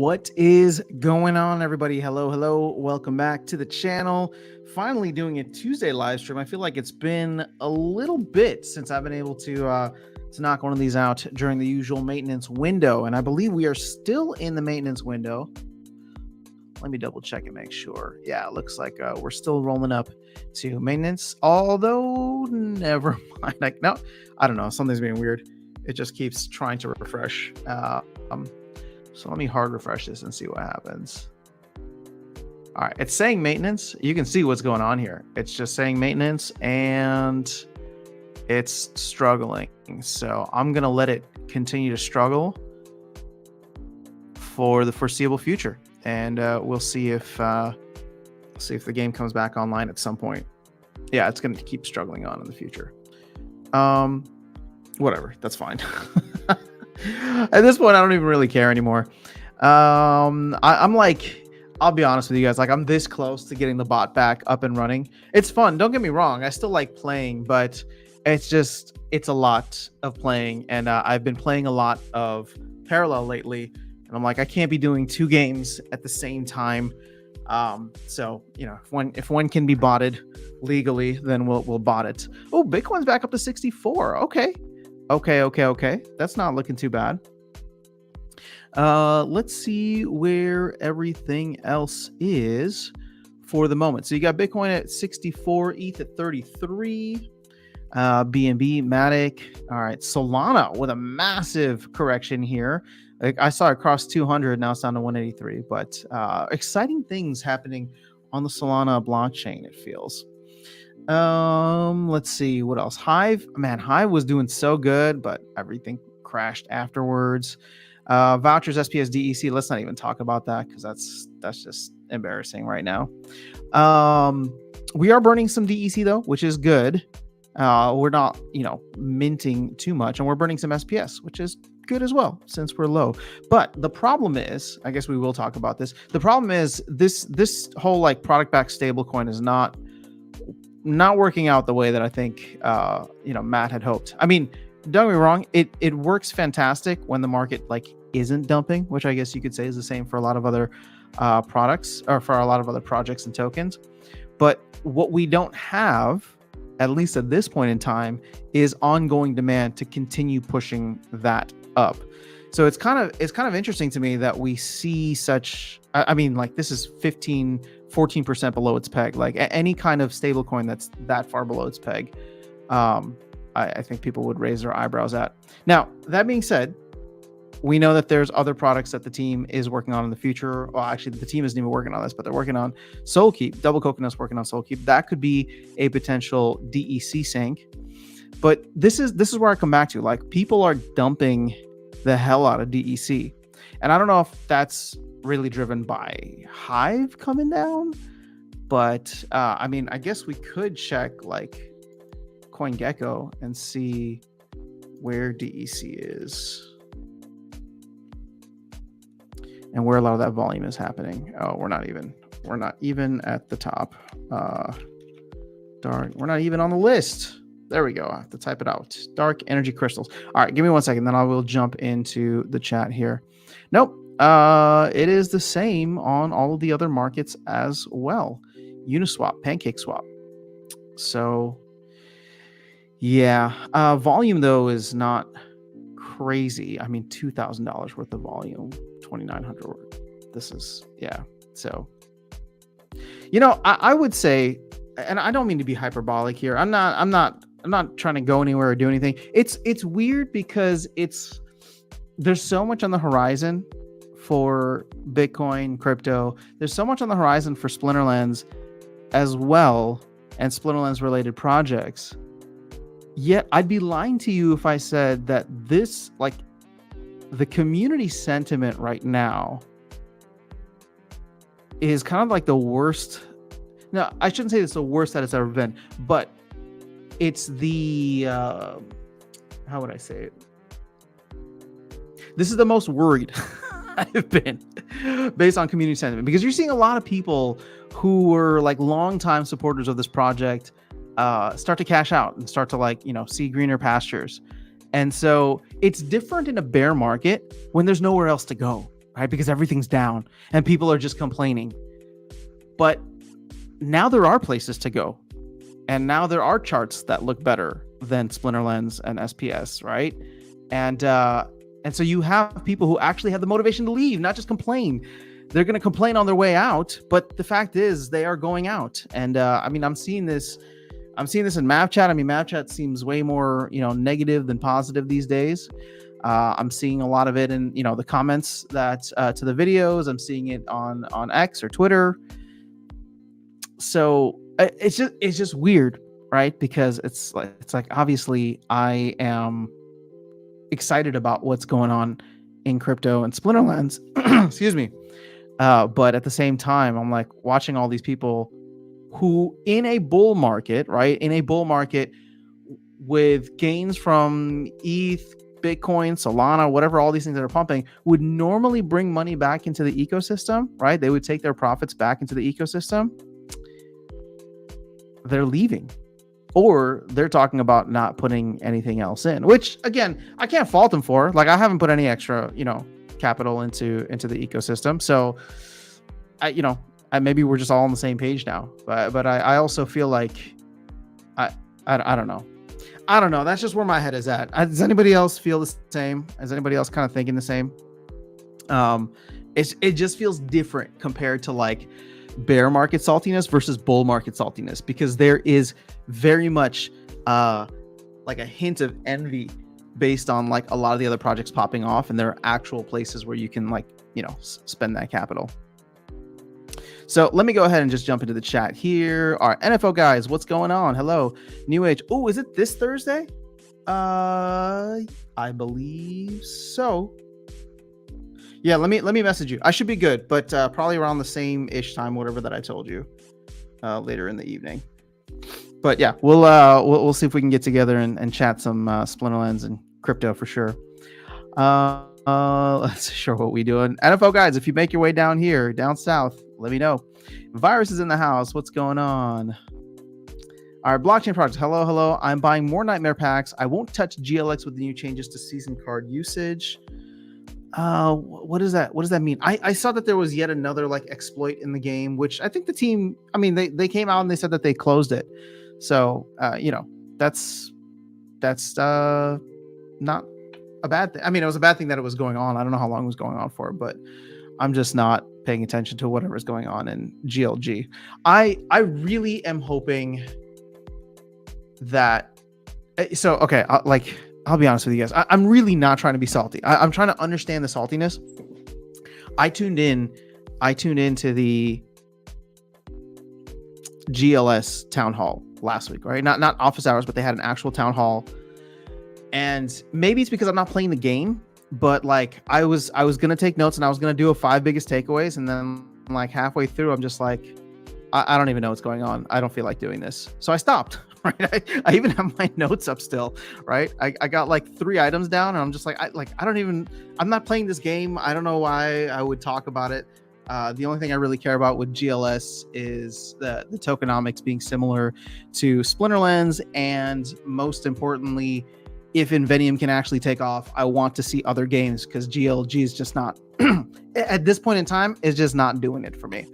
What is going on, everybody? Hello. Welcome back to the channel. Finally doing a Tuesday live stream. I feel like it's been a little bit since I've been able to knock one of these out during the usual maintenance window. And I believe we are still in the maintenance window. Let me double check and make sure. Yeah, it looks like we're still rolling up to maintenance. Although, never mind. No, I don't know. Something's being weird. It just keeps trying to refresh. So let me hard refresh this and see what happens. All right, it's saying maintenance. You can see what's going on here. It's just saying maintenance and it's struggling. So I'm gonna let it continue to struggle for the foreseeable future, and we'll see if the game comes back online at some point. Yeah, it's gonna keep struggling on in the future. Whatever, that's fine. At this point, I don't even really care anymore. I'm like, I'll be honest with you guys, like I'm this close to getting the bot back up and running. It's fun, don't get me wrong. I still like playing, but it's a lot of playing, and I've been playing a lot of parallel lately, and I'm like, I can't be doing two games at the same time. So you know, if one can be botted legally, then we'll bot it. Oh, Bitcoin's back up to 64. Okay. That's not looking too bad. Let's see where everything else is for the moment. So you got Bitcoin at 64, ETH at 33, BNB, Matic. All right, Solana with a massive correction here. Like I saw it cross 200, now it's down to 183. But exciting things happening on the Solana blockchain, it feels. Let's see what else. Hive was doing so good, but everything crashed afterwards. Vouchers, SPS, DEC, let's not even talk about that because that's just embarrassing right now. We are burning some DEC though, which is good. We're not, minting too much, and we're burning some SPS, which is good as well since we're low. But the problem is, I guess we will talk about this. The problem is this whole like product backed stablecoin is not working out the way that I think Matt had hoped. I mean, don't get me wrong, it works fantastic when the market like isn't dumping, which I guess you could say is the same for a lot of other products, or for a lot of other projects and tokens. But what we don't have, at least at this point in time, is ongoing demand to continue pushing that up. So it's kind of interesting to me that we see such, I mean, like this is 14% below its peg. Like any kind of stable coin that's that far below its peg, I think people would raise their eyebrows at. Now, that being said, we know that there's other products that the team is working on in the future. Well, actually, the team isn't even working on this, but they're working on Soulkeep. Double Coconut's working on Soulkeep. That could be a potential DEC sync. But this is where I come back to. Like, people are dumping the hell out of DEC. And I don't know if that's really driven by Hive coming down. But, I mean, I guess we could check, like, CoinGecko and see where DEC is. And where a lot of that volume is happening. Oh, we're not even at the top. Dark, we're not even on the list. There we go. I have to type it out. Dark energy crystals. All right, give me 1 second, then I will jump into the chat here. Nope. It is the same on all of the other markets as well. Uniswap, PancakeSwap. So yeah, volume though is not crazy. I mean, $2,000 worth of volume, 2,900 worth. This is, yeah. So, I would say, and I don't mean to be hyperbolic here. I'm not trying to go anywhere or do anything. It's weird because there's so much on the horizon for Bitcoin, crypto. There's so much on the horizon for Splinterlands as well, and Splinterlands related projects. Yet I'd be lying to you if I said that this, like, the community sentiment right now is kind of like the worst. No, I shouldn't say it's the worst that it's ever been, but it's the, how would I say it? This is the most worried I've been based on community sentiment, because you're seeing a lot of people who were like longtime supporters of this project start to cash out and start to, like, see greener pastures. And so it's different in a bear market when there's nowhere else to go. right? Because everything's down and people are just complaining. But now there are places to go. And now there are charts that look better than Splinterlands and SPS, right? And so you have people who actually have the motivation to leave, not just complain. They're going to complain on their way out, but the fact is they are going out. And I mean, I'm seeing this in map chat. I mean, map chat seems way more, negative than positive these days. I'm seeing a lot of it in, the comments that to the videos. I'm seeing it on X or Twitter. So it's just weird, right? Because it's like obviously I am excited about what's going on in crypto and Splinterlands. Excuse me. But at the same time, I'm like watching all these people who in a bull market, right? In a bull market with gains from ETH, Bitcoin, Solana, whatever, all these things that are pumping would normally bring money back into the ecosystem, right? They would take their profits back into the ecosystem. They're leaving, or they're talking about not putting anything else in, which again, I can't fault them for. Like, I haven't put any extra, capital into the ecosystem. So I maybe we're just all on the same page now, but I also feel like I don't know. I don't know. That's just where my head is at. Does anybody else feel the same? Is anybody else kind of thinking the same? It just feels different compared to like bear market saltiness versus bull market saltiness, because there is very much like a hint of envy based on like a lot of the other projects popping off, and there are actual places where you can spend that capital. So let me go ahead and just jump into the chat here. Our NFL guys, what's going on? Hello, New Age. Oh, is it this Thursday? I believe so. Yeah, let me message you. I should be good, but probably around the same-ish time, whatever that I told you, later in the evening. But yeah, we'll see if we can get together and chat some Splinterlands and crypto for sure. Let's sure what we doing. NFL guys, if you make your way down here, down south, let me know. Virus is in the house. What's going on? Our blockchain project. Hello. I'm buying more nightmare packs. I won't touch GLX with the new changes to season card usage. What does that mean? I saw that there was yet another like exploit in the game, which I think the team, I mean, they came out and they said that they closed it. So, that's not a bad thing. I mean, it was a bad thing that it was going on. I don't know how long it was going on for, but I'm just not paying attention to whatever's going on in GLG. I really am hoping that, okay, I'll be honest with you guys. I'm really not trying to be salty. I'm trying to understand the saltiness. I tuned into the GLS town hall last week, right? Not office hours, but they had an actual town hall. And maybe it's because I'm not playing the game, but like I was gonna take notes and I was gonna do a 5 biggest takeaways, and then like halfway through, I'm just like, I don't even know what's going on. I don't feel like doing this, so I stopped. Right? I even have my notes up still, right? I got like 3 items down, and I'm just like, I'm not playing this game. I don't know why I would talk about it. The only thing I really care about with GLS is the tokenomics being similar to Splinterlands, and most importantly, if Invenium can actually take off, I want to see other games, because GLG is just not at this point in time is just not doing it for me.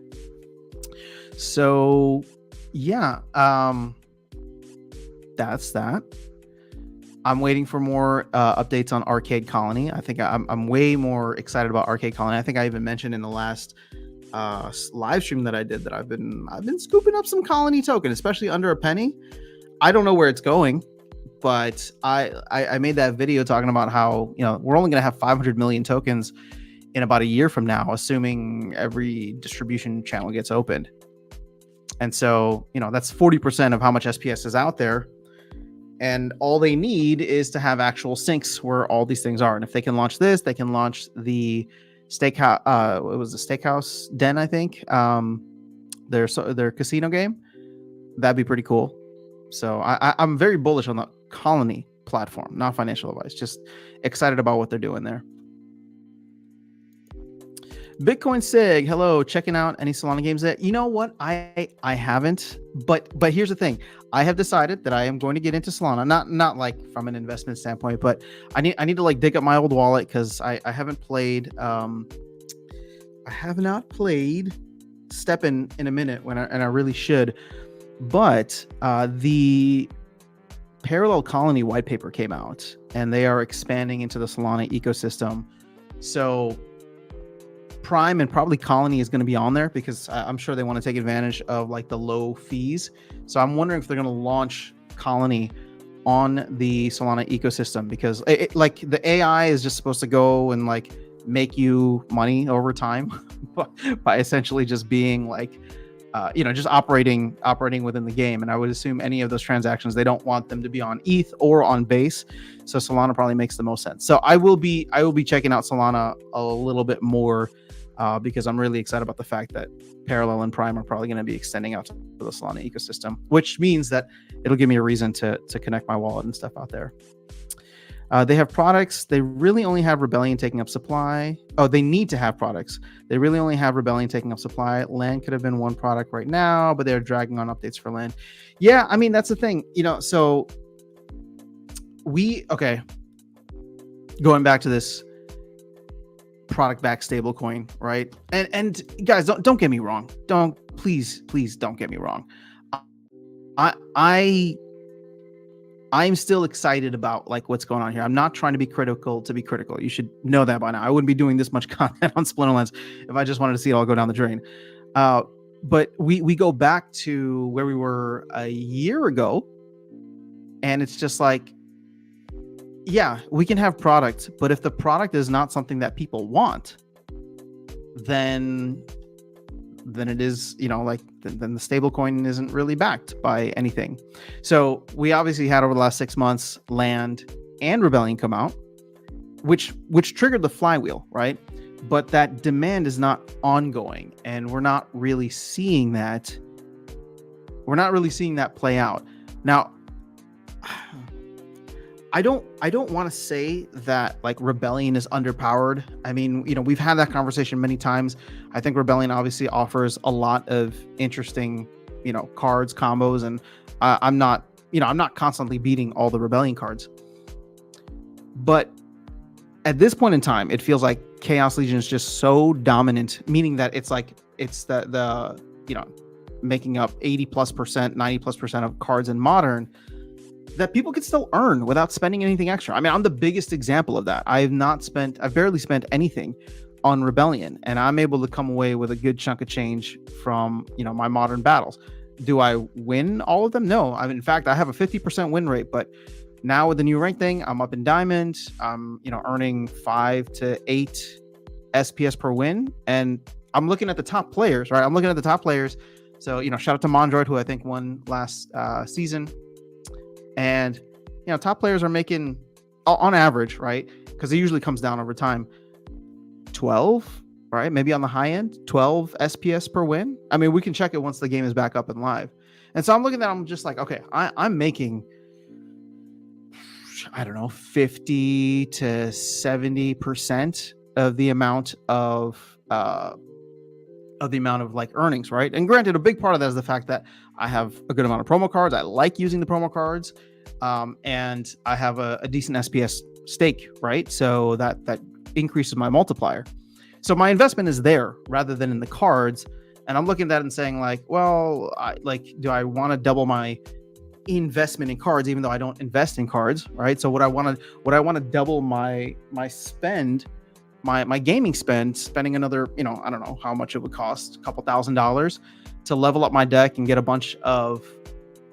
So yeah, that's that. I'm waiting for more updates on Arcade Colony. I think I'm way more excited about Arcade Colony. I think I even mentioned in the last live stream that I did that I've been scooping up some Colony token, especially under a penny. I don't know where it's going, but I made that video talking about how we're only going to have 500 million tokens in about a year from now, assuming every distribution channel gets opened. And so that's 40% of how much SPS is out there. And all they need is to have actual sinks where all these things are. And if they can launch this, they can launch the steakhouse. It was the Steakhouse Den, I think. Their casino game. That'd be pretty cool. So I'm very bullish on the Colony platform. Not financial advice. Just excited about what they're doing there. Bitcoin Sig, hello. Checking out any Solana games that you know what I haven't, but here's the thing. I have decided that I am going to get into Solana, not like from an investment standpoint, but I need to like dig up my old wallet, because I haven't played I have not played Step in a minute and I really should, but the Parallel Colony white paper came out, and they are expanding into the Solana ecosystem. So Prime and probably Colony is going to be on there because I'm sure they want to take advantage of like the low fees. So I'm wondering if they're going to launch Colony on the Solana ecosystem, because like the AI is just supposed to go and like make you money over time by essentially just being like just operating within the game. And I would assume any of those transactions, they don't want them to be on ETH or on Base. So Solana probably makes the most sense. So I will be checking out Solana a little bit more because I'm really excited about the fact that Parallel and Prime are probably going to be extending out to the Solana ecosystem, which means that it'll give me a reason to connect my wallet and stuff out there. They have products. They really only have Rebellion taking up supply. Oh, they need to have products. They really only have Rebellion taking up supply. Land could have been one product right now, but they're dragging on updates for Land. Yeah, I mean, that's the thing. So going back to this product-backed stablecoin, right? And guys, don't get me wrong. Please don't get me wrong. I'm still excited about like what's going on here. I'm not trying to be critical to be critical. You should know that by now. I wouldn't be doing this much content on Splinterlands if I just wanted to see it all go down the drain. But we go back to where we were a year ago, and it's just like, yeah, we can have products, but if the product is not something that people want, then it is, then the stablecoin isn't really backed by anything. So we obviously had over the last 6 months Land and Rebellion come out, which triggered the flywheel, right? But that demand is not ongoing, and we're not really seeing that. We're not really seeing that play out. Now, I don't want to say that like Rebellion is underpowered. I mean, we've had that conversation many times. I think Rebellion obviously offers a lot of interesting, cards, combos, and I'm not constantly beating all the Rebellion cards. But at this point in time, it feels like Chaos Legion is just so dominant, meaning that it's the making up 80+%, 90+% of cards in Modern, that people could still earn without spending anything extra. I mean, I'm the biggest example of that. I've barely spent anything on Rebellion, and I'm able to come away with a good chunk of change from, my Modern battles. Do I win all of them? No. In fact, I have a 50% win rate, but now with the new rank thing, I'm up in Diamond. I'm, earning 5 to 8 SPS per win, and I'm looking at the top players, right? I'm looking at the top players. So, shout out to Mondroid, who I think won last season. And, top players are making, on average, right? Because it usually comes down over time, 12, right? Maybe on the high end, 12 SPS per win. I mean, we can check it once the game is back up and live. And so I'm looking at that, I'm just like, okay, I'm making, I don't know, 50 to 70% of the amount of like earnings, right? And granted, a big part of that is the fact that I have a good amount of promo cards. I like using the promo cards, and I have a decent SPS stake, right? So that increases my multiplier. So my investment is there rather than in the cards. And I'm looking at that and saying like, well, do I want to double my investment in cards, even though I don't invest in cards, right? So would I want to double my spend, my gaming spending another, I don't know how much it would cost, a couple $1,000 to level up my deck and get a bunch of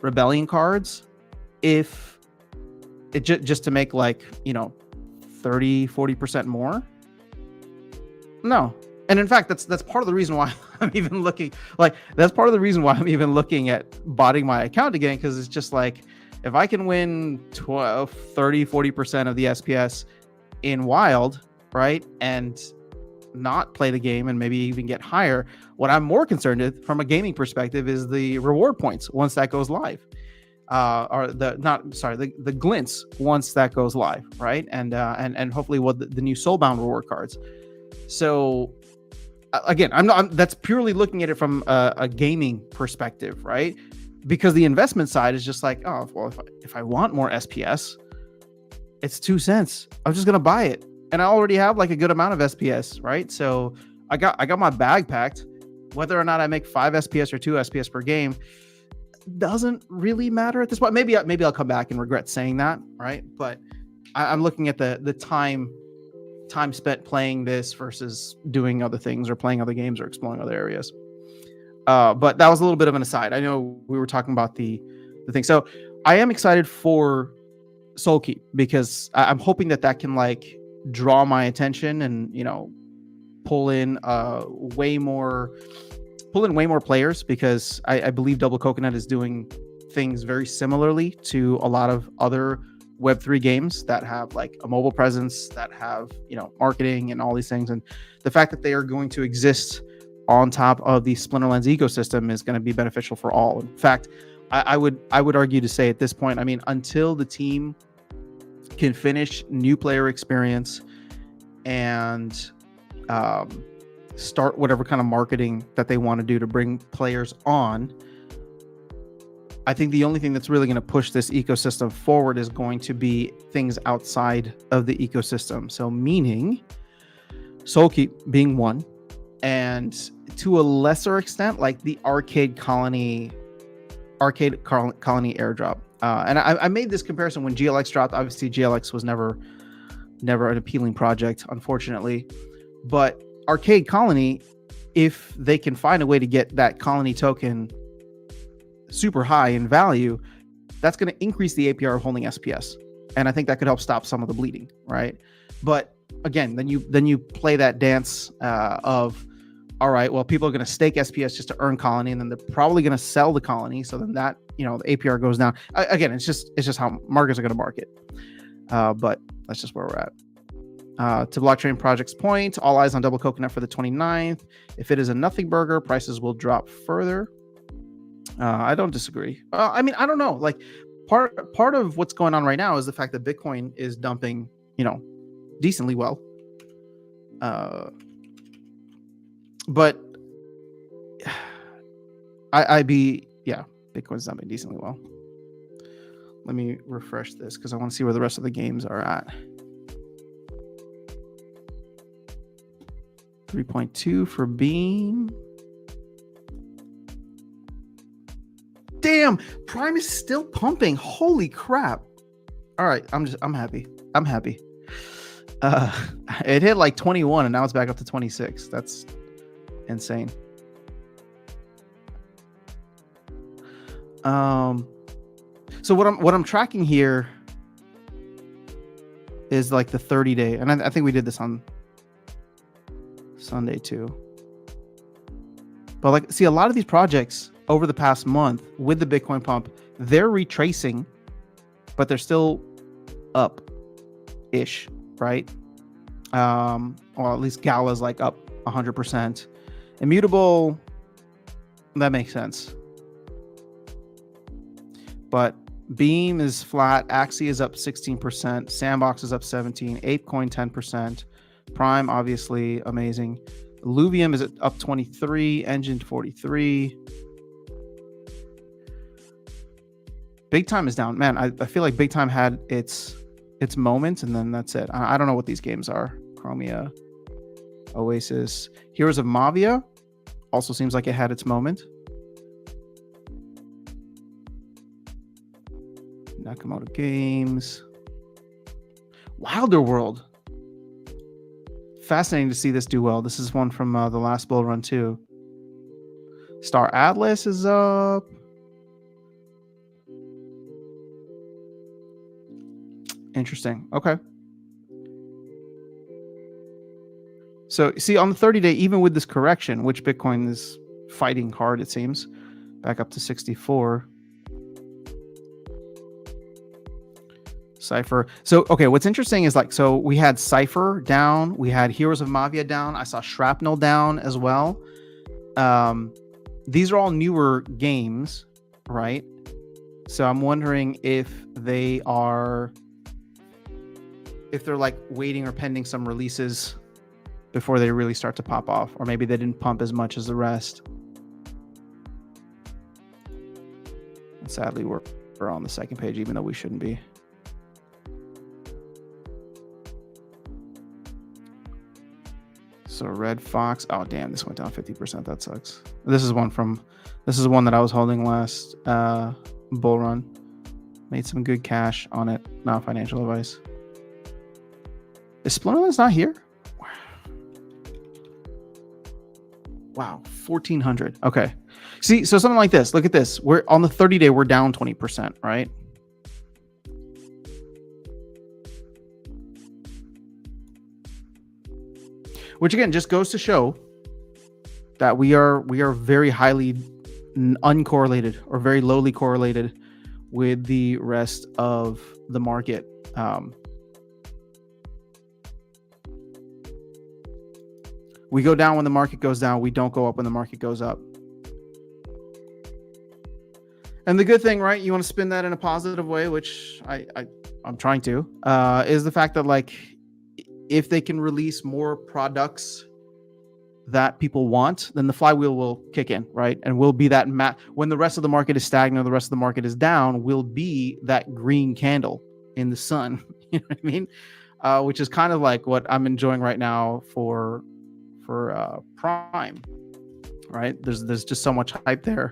Rebellion cards, if it just to make like, 30-40% more? No. And in fact, that's part of the reason why I'm even looking at botting my account again, because it's just like, if I can win 30-40% of the SPS in Wild, right, and not play the game and maybe even get higher, what I'm more concerned with from a gaming perspective is the reward points once that goes live, the glints once that goes live, right, and hopefully the new Soulbound reward cards. So again, that's purely looking at it from a gaming perspective, right? Because the investment side is just like, oh, well, if I want more SPS, it's 2 cents. I'm just gonna buy it, and I already have like a good amount of SPS, right? So I got my bag packed. Whether or not I make 5 SPS or 2 SPS per game doesn't really matter at this point. Maybe I'll come back and regret saying that, right? But I'm looking at the time spent playing this versus doing other things or playing other games or exploring other areas. But that was a little bit of an aside. I know we were talking about the thing. So I am excited for Soulkeep because I'm hoping that can like draw my attention and, you know, pull in way more players, because I believe Double Coconut is doing things very similarly to a lot of other Web3 games that have like a mobile presence, that have, you know, marketing and all these things. And the fact that they are going to exist on top of the Splinterlands ecosystem is going to be beneficial for all. In fact, I would argue to say at this point, I mean, until the team can finish new player experience and start whatever kind of marketing that they want to do to bring players on, I think the only thing that's really going to push this ecosystem forward is going to be things outside of the ecosystem. So meaning Soulkeep being one, and to a lesser extent, like the Arcade Colony airdrop. And I made this comparison when GLX dropped. Obviously, GLX was never an appealing project, unfortunately. But Arcade Colony, if they can find a way to get that colony token super high in value, that's going to increase the APR of holding SPS. And I think that could help stop some of the bleeding, right? But again, then you play that dance of, all right, well, people are going to stake SPS just to earn colony, and then they're probably going to sell the colony. So then that, you know, the APR goes down. Again, it's just how markets are going to market. But that's just where we're at. To Blockchain Project's point, all eyes on Double Coconut for the 29th. If it is a nothing burger, prices will drop further. I don't disagree. I mean, I don't know. Like part of what's going on right now is the fact that Bitcoin is dumping, you know, decently well. But Bitcoin's dumping decently well. Let me refresh this because I want to see where the rest of the games are at. 3.2 for Beam. Damn, Prime is still pumping. Holy crap. All right, I'm happy. It hit like 21 and now it's back up to 26. That's insane. So what I'm tracking here is like the 30-day, and I think we did this on Sunday too. But like, see, a lot of these projects over the past month with the Bitcoin pump, they're retracing, but they're still up-ish, right? Or at least Gala's like up 100%. Immutable, that makes sense. But Beam is flat. Axie is up 16%. Sandbox is up 17%. ApeCoin 10%. Prime, obviously, amazing. Illuvium is up 23%. Engine 43%. Big Time is down. Man, I feel like Big Time had its moment, and then that's it. I don't know what these games are. Chromia, Oasis. Heroes of Mavia also seems like it had its moment. Nakamoto Games. Wilder World. Fascinating to see this do well. This is one from the last bull run too. Star Atlas is up. Interesting. Okay. So see, on the 30-day, even with this correction, which Bitcoin is fighting hard, it seems, back up to 64. Cypher. So, okay, what's interesting is like, so we had Cypher down, we had Heroes of Mavia down, I saw Shrapnel down as well. These are all newer games, right? So I'm wondering if they're like waiting or pending some releases before they really start to pop off, or maybe they didn't pump as much as the rest. And sadly, we're on the second page, even though we shouldn't be. So Red Fox. Oh damn, this went down 50%. That sucks. This is one that I was holding last bull run. Made some good cash on it. Not financial advice. Is Splinterlands not here? Wow, 1,400. Okay. See, so something like this. Look at this. We're on the 30-day, we're down 20%, right? Which again just goes to show that we are very highly uncorrelated or very lowly correlated with the rest of the market. We go down when the market goes down. We don't go up when the market goes up. And the good thing, right? You want to spin that in a positive way, which I'm trying to, is the fact that like, if they can release more products that people want, then the flywheel will kick in, right? And we'll be that when the rest of the market is stagnant or the rest of the market is down, we'll be that green candle in the sun. You know what I mean? Which is kind of like what I'm enjoying right now for Prime, right? There's just so much hype there.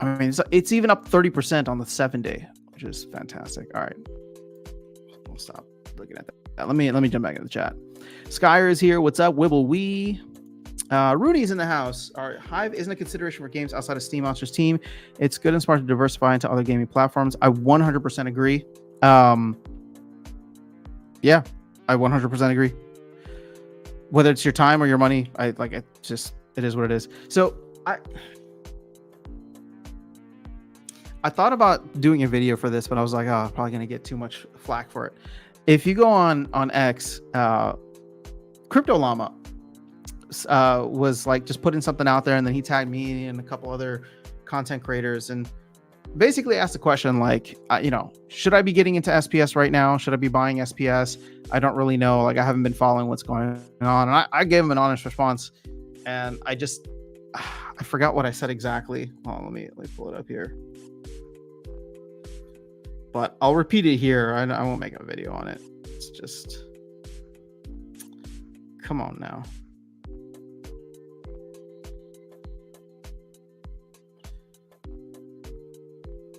I mean, it's even up 30% on the 7-day, which is fantastic. All right, we'll stop looking at that. Let me jump back into the chat. Skyer is here. What's up, Wibble Wee? Rudy's in the house. All right, Hive isn't a consideration for games outside of Steam Monsters Team. It's good and smart to diversify into other gaming platforms. I 100% agree. Yeah, I 100% agree. Whether it's your time or your money, it is what it is. So I thought about doing a video for this, but I was like, I'm probably gonna get too much flack for it. If you go on X, Crypto Llama was like just putting something out there, and then he tagged me and a couple other content creators and basically asked the question like, should I be getting into SPS right now? Should I be buying SPS? I don't really know. Like, I haven't been following what's going on. And I gave him an honest response, and I forgot what I said exactly. Oh, let me pull it up here. But I'll repeat it here. I won't make a video on it. It's just, come on now.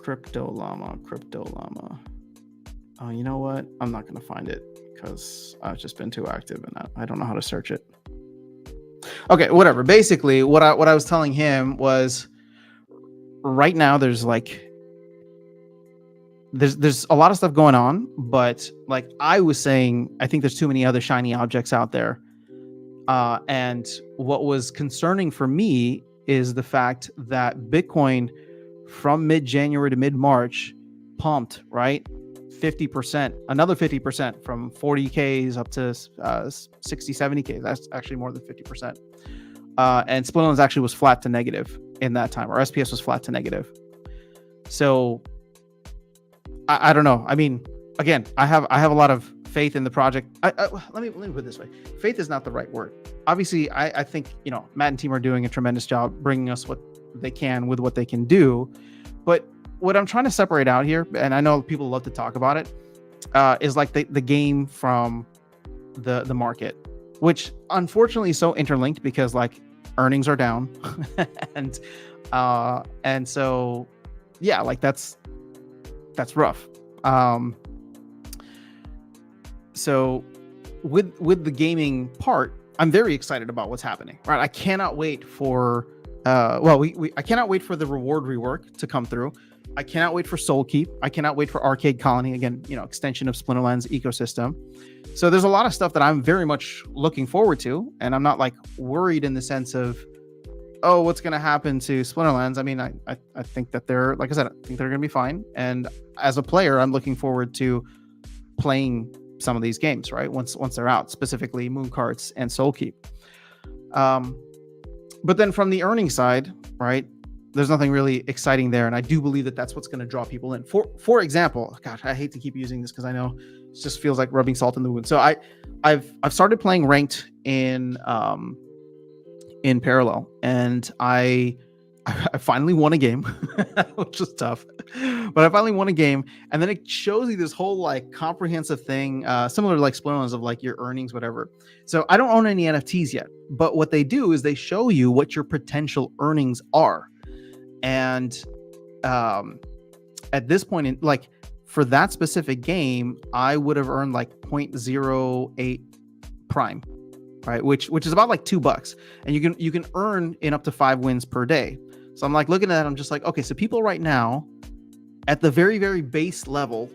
Crypto Llama. Oh, you know what? I'm not going to find it because I've just been too active and I don't know how to search it. Okay, whatever. Basically, what I was telling him was, right now there's a lot of stuff going on, but like I was saying, I think there's too many other shiny objects out there. And what was concerning for me is the fact that Bitcoin from mid-January to mid-March pumped, right? 50%, another 50% from 40Ks up to 60, 70Ks. That's actually more than 50%. And Splinterlands actually was flat to negative in that time, or SPS was flat to negative. So I don't know. I mean, again, I have a lot of faith in the project. Let me put it this way. Faith is not the right word. Obviously, I think, Matt and team are doing a tremendous job bringing us what they can with what they can do. But what I'm trying to separate out here, and I know people love to talk about it, is like the game from the market, which unfortunately is so interlinked because like earnings are down and so yeah, like that's rough. So with the gaming part, I'm very excited about what's happening, right? I cannot wait for I cannot wait for the reward rework to come through. I cannot wait for Soul Keep. I cannot wait for Arcade Colony, again, extension of Splinterlands ecosystem. So there's a lot of stuff that I'm very much looking forward to, and I'm not like worried in the sense of, oh, what's going to happen to Splinterlands? I mean, I think that they're, like I said, I think they're going to be fine. And as a player, I'm looking forward to playing some of these games, right? Once they're out, specifically Mooncarts and Soul Keep. But then from the earnings side, right, there's nothing really exciting there. And I do believe that that's what's going to draw people in. For example, gosh, I hate to keep using this because I know it just feels like rubbing salt in the wound. So I've started playing ranked in parallel, and I I finally won a game, which was tough, but I finally won a game. And then it shows you this whole like comprehensive thing, similar to like Splinterlands of like your earnings, whatever. So I don't own any NFTs yet, but what they do is they show you what your potential earnings are. And at this point in like for that specific game, I would have earned like 0.08 prime, right? Which is about like $2, and you can earn in up to 5 wins per day. So I'm like looking at that, I'm just like, okay, so people right now at the very, very base level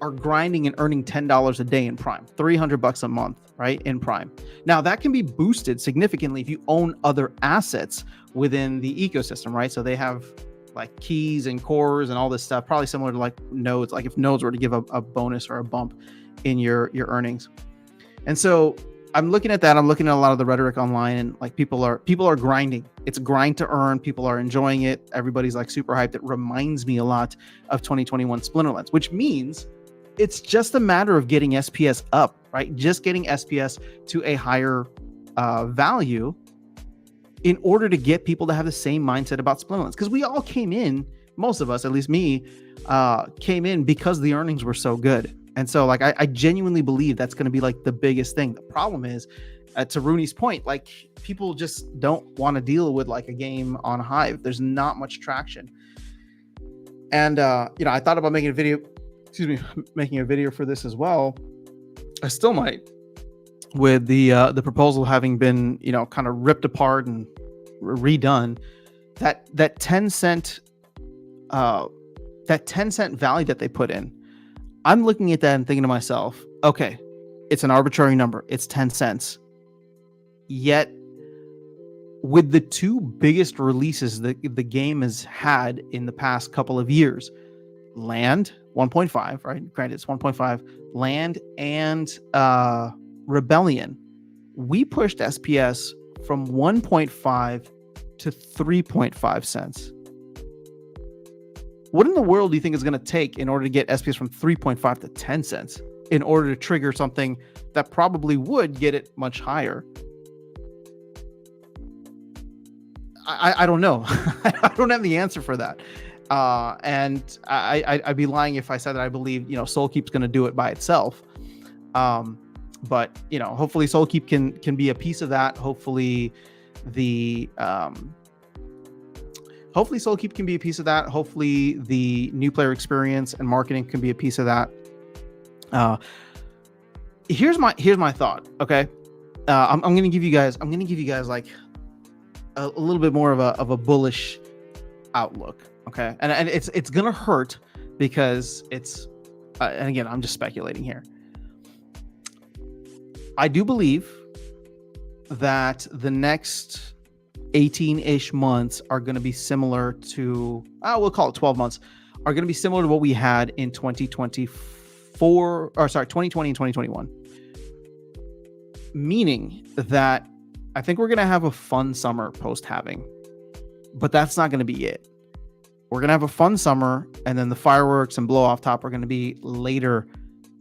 are grinding and earning $10 a day in prime, $300 a month, right? In prime. Now that can be boosted significantly if you own other assets within the ecosystem, right? So they have like keys and cores and all this stuff, probably similar to like nodes, like if nodes were to give a bonus or a bump in your earnings. And so I'm looking at that. I'm looking at a lot of the rhetoric online, and like people are grinding. It's grind to earn. People are enjoying it. Everybody's like super hyped. It reminds me a lot of 2021 Splinterlands, which means it's just a matter of getting SPS up, right? Just getting SPS to a higher value in order to get people to have the same mindset about Splinterlands. Because we all came in, most of us, at least me, came in because the earnings were so good. And so like I genuinely believe that's going to be like the biggest thing. The problem is, to Rooney's point, like people just don't want to deal with like a game on Hive. There's not much traction. And I thought about making a video for this as well. I still might, with the proposal having been kind of ripped apart and redone. That 10 cent value that they put in, I'm looking at that and thinking to myself, okay, it's an arbitrary number. It's 10 cents. Yet, with the two biggest releases that the game has had in the past couple of years, Land 1.5, right? Granted, it's 1.5, Land and Rebellion, we pushed SPS from 1.5 to 3.5 cents. What in the world do you think is going to take in order to get SPS from 3.5 to 10 cents in order to trigger something that probably would get it much higher? I don't know. I don't have the answer for that. And I'd be lying if I said that I believe, Soulkeep's going to do it by itself. But, hopefully Soulkeep can be a piece of that. Hopefully Soulkeep can be a piece of that. Hopefully the new player experience and marketing can be a piece of that. Here's my thought. Okay. I'm going to give you guys like a little bit more of a bullish outlook. Okay. And it's going to hurt because it's, and again, I'm just speculating here. I do believe that the next 18-ish months are going to be similar to, we'll call it 12 months, are going to be similar to what we had in 2020 and 2021. Meaning that I think we're going to have a fun summer post-halving, but that's not going to be it. We're going to have a fun summer, and then the fireworks and blow off top are going to be later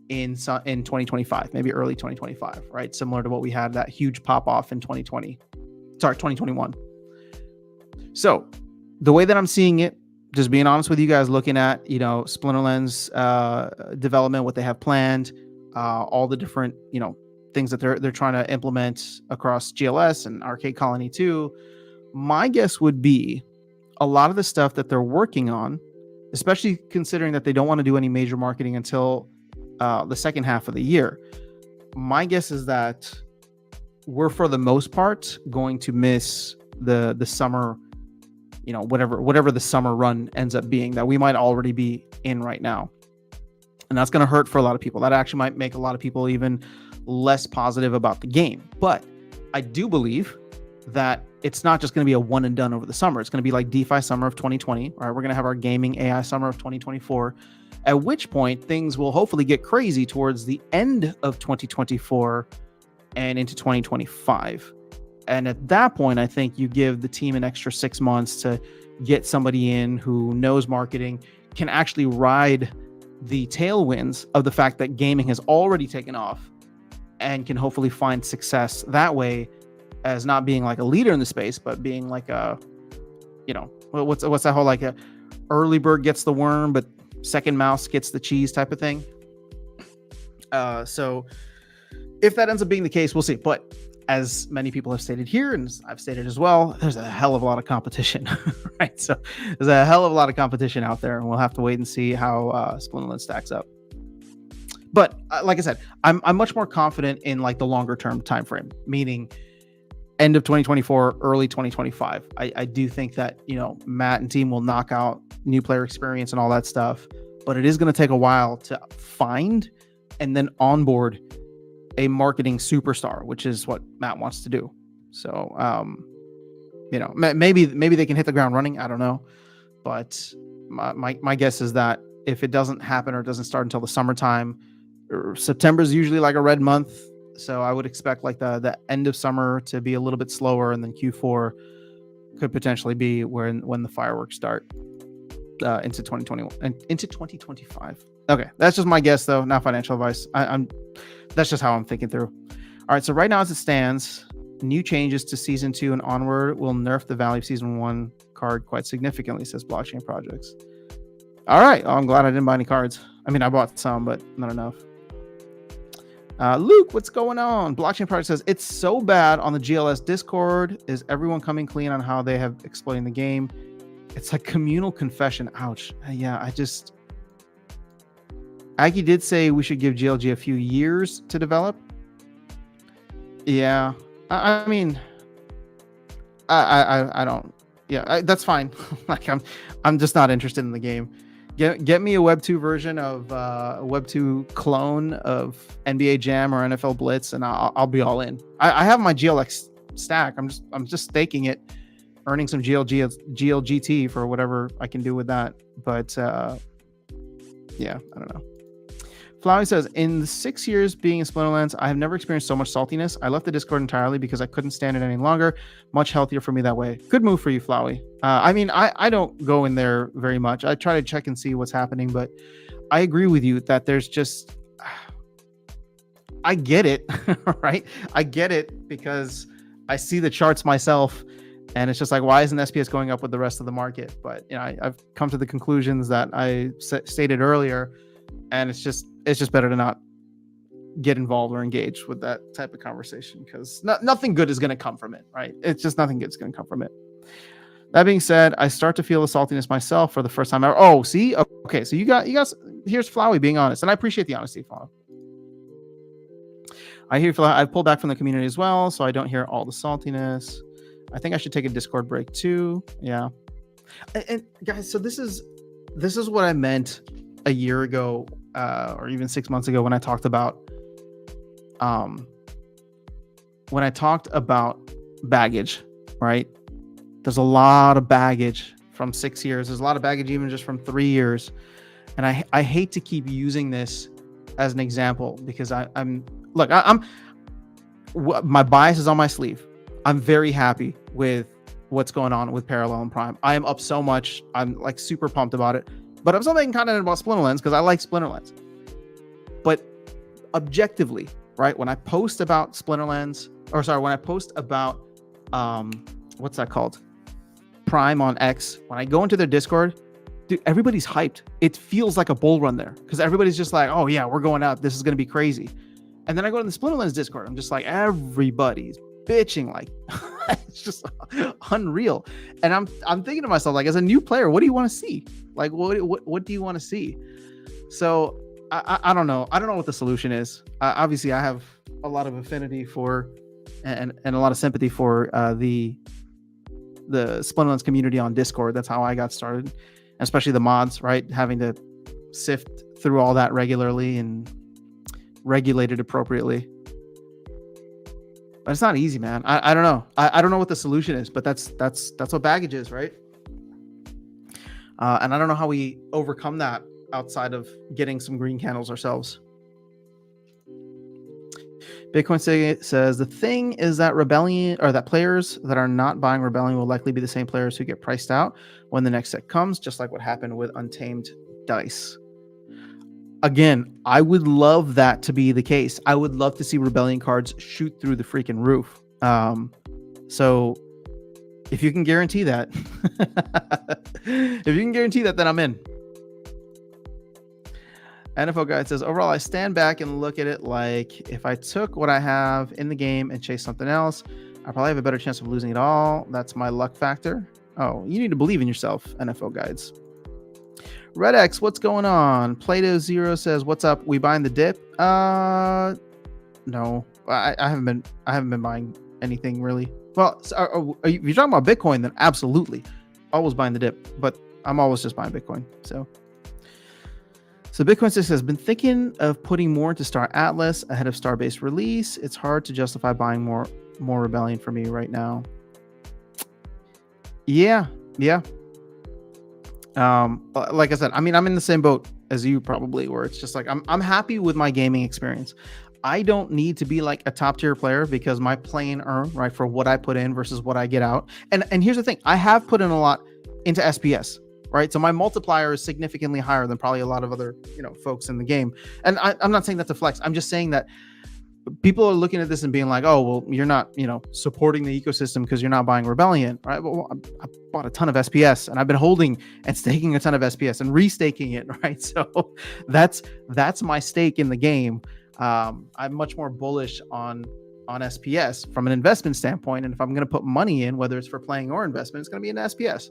in 2025, maybe early 2025, right? Similar to what we had, that huge pop off in 2021. So the way that I'm seeing it, just being honest with you guys, looking at, Splinterlands development, what they have planned, all the different, things that they're trying to implement across GLS and Arcade Colony 2, my guess would be a lot of the stuff that they're working on, especially considering that they don't want to do any major marketing until the second half of the year. My guess is that we're, for the most part, going to miss the summer, whatever the summer run ends up being, that we might already be in right now. And that's going to hurt for a lot of people. That actually might make a lot of people even less positive about the game. But I do believe that it's not just going to be a one and done over the summer. It's going to be like DeFi summer of 2020, right? We're going to have our gaming AI summer of 2024, at which point things will hopefully get crazy towards the end of 2024 and into 2025. And at that point, I think you give the team an extra 6 months to get somebody in who knows marketing, can actually ride the tailwinds of the fact that gaming has already taken off, and can hopefully find success that way, as not being like a leader in the space, but being like a what's that whole like a early bird gets the worm, but second mouse gets the cheese type of thing. So if that ends up being the case, we'll see. But as many people have stated here, and I've stated as well, there's a hell of a lot of competition, right? So there's a hell of a lot of competition out there, and we'll have to wait and see how Splinterlands stacks up. But like I said, I'm much more confident in like the longer term time frame, meaning end of 2024, early 2025. I do think that, Matt and team will knock out new player experience and all that stuff, but it is going to take a while to find and then onboard a marketing superstar, which is what Matt wants to do. So, maybe they can hit the ground running. I don't know. But my guess is that if it doesn't happen or doesn't start until the summertime, September is usually like a red month. So I would expect like the end of summer to be a little bit slower, and then Q4 could potentially be when the fireworks start into 2021 and into 2025. Okay, that's just my guess though, not financial advice. That's just how I'm thinking through. All right, so right now as it stands, new changes to season 2 and onward will nerf the value of season 1 card quite significantly, says Blockchain Projects. All right, I'm glad I didn't buy any cards. I mean, I bought some, but not enough. Luke, what's going on? Blockchain Project says, it's so bad on the GLS Discord. Is everyone coming clean on how they have explained the game? It's like communal confession. Ouch. Yeah, Aggie did say we should give GLG a few years to develop. Yeah, I mean, I don't. Yeah, that's fine. Like I'm just not interested in the game. Get me a Web 2 version of a Web 2 clone of NBA Jam or NFL Blitz, and I'll be all in. I have my GLX stack. I'm just staking it, earning some GLGT for whatever I can do with that. But yeah, I don't know. Flowey says, in the 6 years being in Splinterlands, I have never experienced so much saltiness. I left the Discord entirely because I couldn't stand it any longer. Much healthier for me that way. Good move for you, Flowey. I mean, I don't go in there very much. I try to check and see what's happening, but I agree with you that there's just... I get it, right? I get it because I see the charts myself, and it's just like, why isn't SPS going up with the rest of the market? But I've come to the conclusions that I stated earlier, and it's just better to not get involved or engage with that type of conversation because nothing good is going to come from it, right? It's just nothing good is going to come from it. That being said, I start to feel the saltiness myself for the first time ever. Oh, see? Okay, so you got here's Flowey being honest, and I appreciate the honesty, Flowey. I hear I've pulled back from the community as well, so I don't hear all the saltiness. I think I should take a Discord break too. Yeah. And guys, so this is what I meant a year ago, or even 6 months ago when I talked about baggage, right? There's a lot of baggage from 6 years. There's a lot of baggage even just from 3 years. And I hate to keep using this as an example because my bias is on my sleeve. I'm very happy with what's going on with Parallel and Prime. I am up so much. I'm like super pumped about it. But I'm still making content about Splinterlands because I like Splinterlands. But objectively, right, when I post about Splinterlands, when I post about what's that called? Prime on X, when I go into their Discord, dude, everybody's hyped. It feels like a bull run there because everybody's just like, oh yeah, we're going out. This is going to be crazy. And then I go to the Splinterlands Discord. I'm just like, everybody's bitching, like it's just unreal. And I'm thinking to myself, like, as a new player, what do you want to see? Like, what do you want to see? So I don't know. I don't know what the solution is. Obviously, I have a lot of affinity for and a lot of sympathy for the Splinterlands community on Discord. That's how I got started, especially the mods, right? Having to sift through all that regularly and regulate it appropriately. But it's not easy, man. I don't know. I don't know what the solution is, but that's what baggage is, right? And I don't know how we overcome that outside of getting some green candles ourselves. Bitcoin says the thing is that players that are not buying Rebellion will likely be the same players who get priced out when the next set comes, just like what happened with Untamed Dice. Again, I would love that to be the case. I would love to see Rebellion cards shoot through the freaking roof. So If you can guarantee that, if you can guarantee that, then I'm in. NFL Guide says, overall, I stand back and look at it like if I took what I have in the game and chased something else, I probably have a better chance of losing it all. That's my luck factor. Oh, you need to believe in yourself, NFL Guides. Red X, what's going on? Plato Zero says, what's up? We buying the dip? No, I haven't been buying anything really. Well, if you're talking about Bitcoin, then absolutely, always buying the dip. But I'm always just buying Bitcoin. So Bitcoin 6 has been thinking of putting more into Star Atlas ahead of Starbase release. It's hard to justify buying more Rebellion for me right now. Yeah. Like I said, I mean, I'm in the same boat as you probably, where it's just like I'm happy with my gaming experience. I don't need to be like a top tier player because my play and earn, right, for what I put in versus what I get out. And here's the thing, I have put in a lot into SPS, right? So my multiplier is significantly higher than probably a lot of other, folks in the game. And I'm not saying that to flex. I'm just saying that people are looking at this and being like, oh, well, you're not, supporting the ecosystem because you're not buying Rebellion, right? Well, I bought a ton of SPS and I've been holding and staking a ton of SPS and restaking it, right? So that's my stake in the game. I'm much more bullish on SPS from an investment standpoint. And if I'm going to put money in, whether it's for playing or investment, it's going to be in SPS.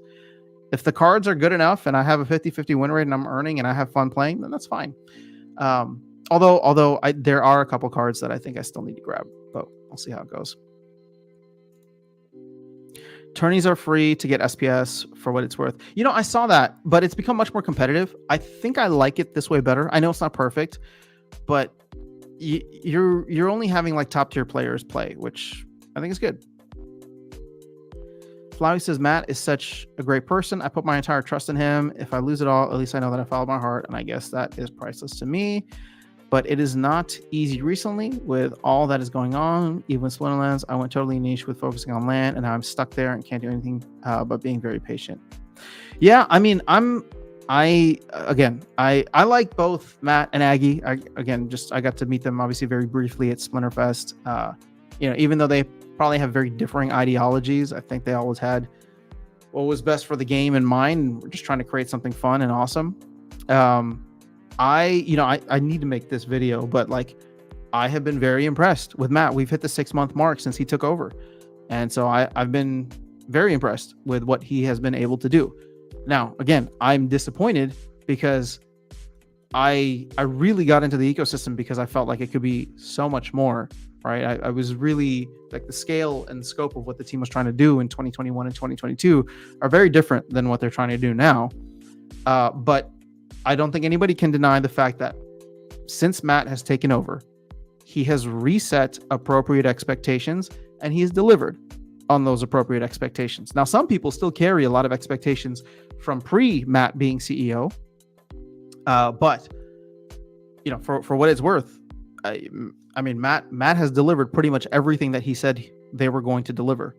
If the cards are good enough and I have a 50-50 win rate and I'm earning and I have fun playing, then that's fine. Although there are a couple cards that I think I still need to grab, but I'll see how it goes. Tourneys are free to get SPS for what it's worth. I saw that, but it's become much more competitive. I think I like it this way better. I know it's not perfect, but you're only having like top tier players play, which I think is good. Flowey says, Matt is such a great person. I put my entire trust in him. If I lose it all, at least I know that I followed my heart, and I guess that is priceless to me. But it is not easy recently with all that is going on. Even with Splinterlands, I went totally niche with focusing on land, and now I'm stuck there and can't do anything but being very patient. Yeah, I mean, I like both Matt and Aggie. I got to meet them obviously very briefly at Splinterfest. Even though they probably have very differing ideologies, I think they always had what was best for the game in mind. And we're just trying to create something fun and awesome. I need to make this video, but like I have been very impressed with Matt. We've hit the 6-month mark since he took over. And so I've been very impressed with what he has been able to do. Now, again, I'm disappointed because I really got into the ecosystem because I felt like it could be so much more, right? I was really like the scale and scope of what the team was trying to do in 2021 and 2022 are very different than what they're trying to do now. But I don't think anybody can deny the fact that since Matt has taken over, he has reset appropriate expectations and he has delivered on those appropriate expectations. Now, some people still carry a lot of expectations from pre-Matt being CEO. But for what it's worth, I mean, Matt has delivered pretty much everything that he said they were going to deliver,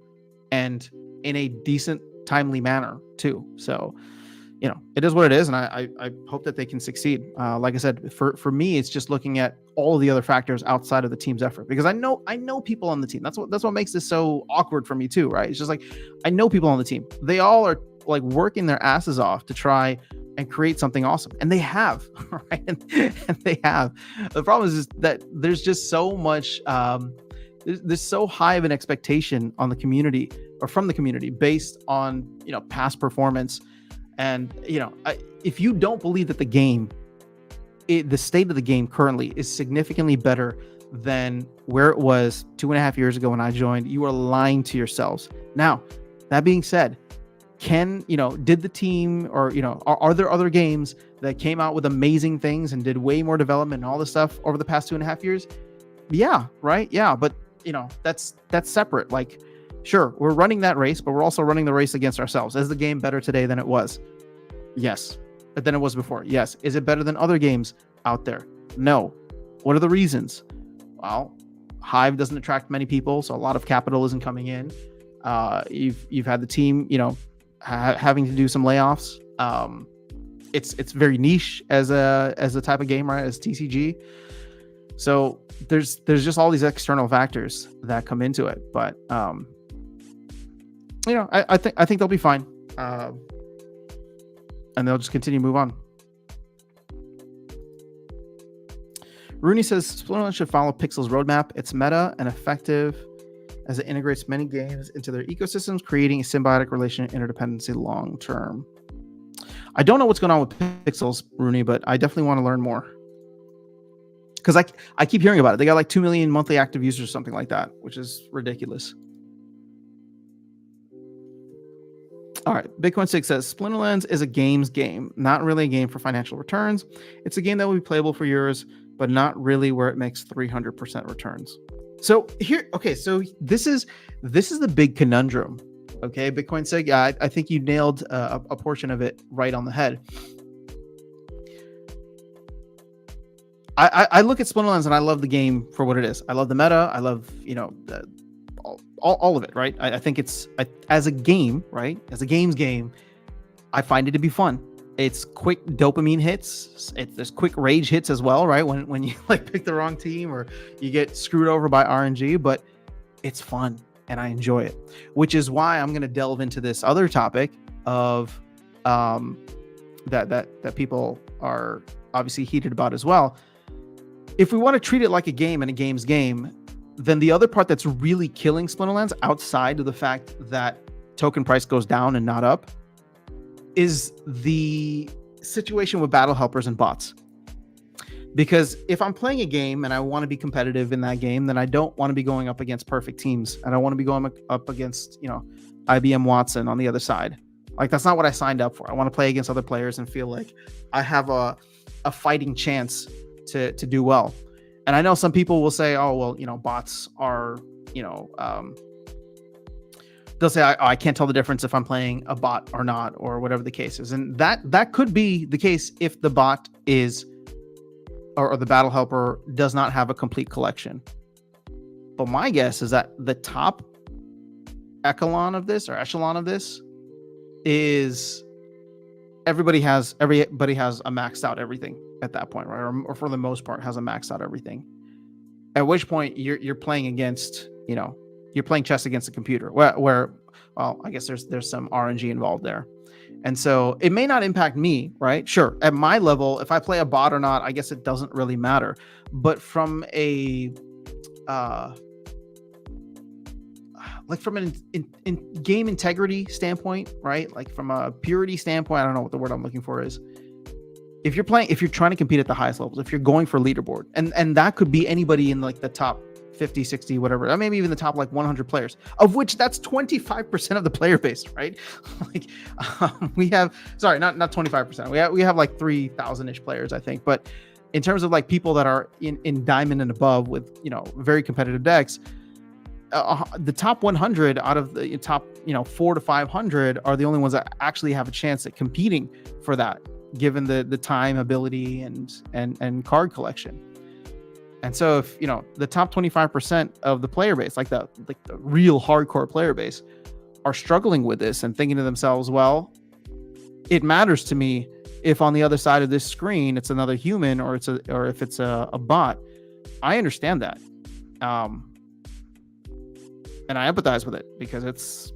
and in a decent, timely manner too. So, it is what it is, and I hope that they can succeed. Like I said, for me, it's just looking at all the other factors outside of the team's effort, because I know people on the team. That's what makes this so awkward for me too, right? It's just like I know people on the team. They all are like working their asses off to try and create something awesome, and they have, right? And they have. The problem is that there's just so much. There's so high of an expectation on the community or from the community based on past performance. And, if you don't believe that the state of the game currently is significantly better than where it was 2.5 years ago when I joined, you are lying to yourselves. Now, that being said, did the team or, are there other games that came out with amazing things and did way more development and all this stuff over the past 2.5 years? Yeah, right. Yeah. But, that's separate. Like, sure, we're running that race, but we're also running the race against ourselves. Is the game better today than it was? Yes. Than it was before? Yes. Is it better than other games out there? No. What are the reasons? Well, Hive doesn't attract many people, so a lot of capital isn't coming in. You've had the team, having to do some layoffs. It's very niche as a type of game, right? As TCG. So there's just all these external factors that come into it, but I think they'll be fine, and they'll just continue to move on. Rooney says Splinterlands should follow Pixel's roadmap. It's meta and effective as it integrates many games into their ecosystems, creating a symbiotic relation and interdependency long term. I don't know what's going on with Pixels, Rooney, but I definitely want to learn more. Because I keep hearing about it. They got like 2 million monthly active users or something like that, which is ridiculous. All right, Bitcoin 6 says Splinterlands is a games game, not really a game for financial returns. It's a game that will be playable for years, but not really where it makes 300% returns. So this is the big conundrum. Okay, Bitcoin SIG, yeah, I think you nailed a portion of it right on the head. I look at Splinterlands and I love the game for what it is. I love the meta. I love, all of it, right? I think as a game, right? As a game, I find it to be fun. It's quick dopamine hits. There's quick rage hits as well, right? When you like pick the wrong team or you get screwed over by RNG, but it's fun and I enjoy it, which is why I'm going to delve into this other topic of that people are obviously heated about as well. If we want to treat it like a game and a game's game, then the other part that's really killing Splinterlands, outside of the fact that token price goes down and not up, is the situation with battle helpers and bots. Because if I'm playing a game and I want to be competitive in that game, then I don't want to be going up against perfect teams. I don't want to be going up against, IBM Watson on the other side. Like, that's not what I signed up for. I want to play against other players and feel like I have a fighting chance to do well. And I know some people will say, oh, well, bots are, they'll say, I can't tell the difference if I'm playing a bot or not, or whatever the case is. And that could be the case if the bot is, or the battle helper does not have a complete collection. But my guess is that the top echelon of this is everybody has a maxed out everything at that point, right? Or for the most part has a maxed out everything. At which point you're playing against, you're playing chess against a computer where I guess there's some RNG involved there. And so it may not impact me, right? Sure. At my level, if I play a bot or not, I guess it doesn't really matter. But from a, like from an in game integrity standpoint, right? Like from a purity standpoint, I don't know what the word I'm looking for is. If you're trying to compete at the highest levels, if you're going for leaderboard, and that could be anybody in like the top 50, 60, whatever, maybe even the top like 100 players, of which that's 25% of the player base, right? Like we have, sorry, not 25%. We have like 3,000-ish players, I think. But in terms of like people that are in diamond and above with, very competitive decks, the top 100 out of the top, 4 to 500 are the only ones that actually have a chance at competing for that, given the time, ability, and card collection. And so if, the top 25% of the player base, like the real hardcore player base, are struggling with this and thinking to themselves, well, it matters to me if on the other side of this screen it's another human or if it's a bot. I understand that. And I empathize with it because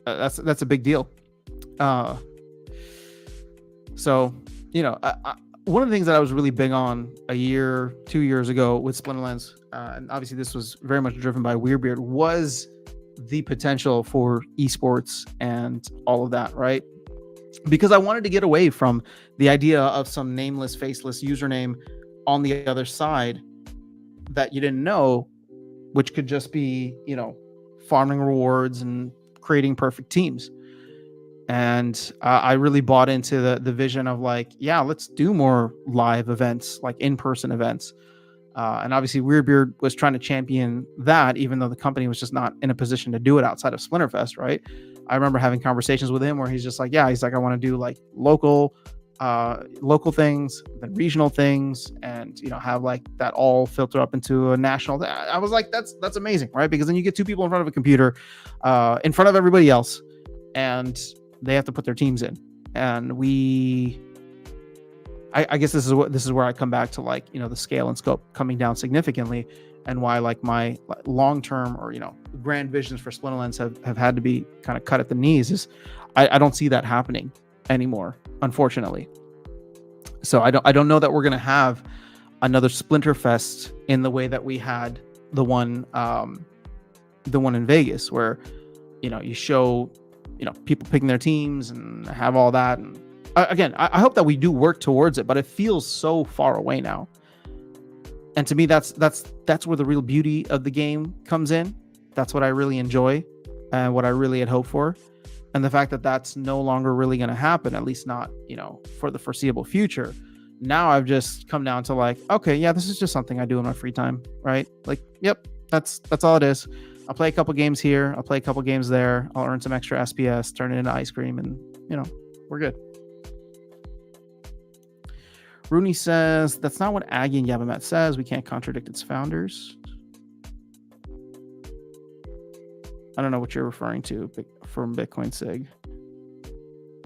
that's a big deal. So, one of the things that I was really big on 2 years ago with Splinterlands, and obviously this was very much driven by Weirdbeard, was the potential for esports and all of that, right? Because I wanted to get away from the idea of some nameless, faceless username on the other side that you didn't know, which could just be, farming rewards and creating perfect teams. And I really bought into the vision of like, yeah, let's do more live events, like in-person events. And obviously Weirdbeard was trying to champion that, even though the company was just not in a position to do it outside of Splinterfest, right? I remember having conversations with him where he's just like, I want to do like local things, then regional things, and have like that all filter up into a national. I was like, that's amazing, right? Because then you get two people in front of a computer, in front of everybody else, and they have to put their teams in. And I guess this is where I come back to like, the scale and scope coming down significantly. and why like my long-term or grand visions for Splinterlands have had to be kind of cut at the knees is I don't see that happening anymore, unfortunately. So I don't know that we're gonna have another Splinterfest in the way that we had the one in Vegas, where you show people picking their teams and have all that. And again, I hope that we do work towards it, but it feels so far away now. And to me, that's where the real beauty of the game comes in. That's what I really enjoy and what I really had hoped for. And the fact that that's no longer really going to happen, at least not for the foreseeable future. Now I've just come down to like, okay, yeah, this is just something I do in my free time, right? Like, yep, that's all it is. I'll play a couple games here. I'll play a couple games there. I'll earn some extra SPS, turn it into ice cream, and we're good. Rooney says, that's not what Aggie and Yabamet says. We can't contradict its founders. I don't know what you're referring to from Bitcoin Sig.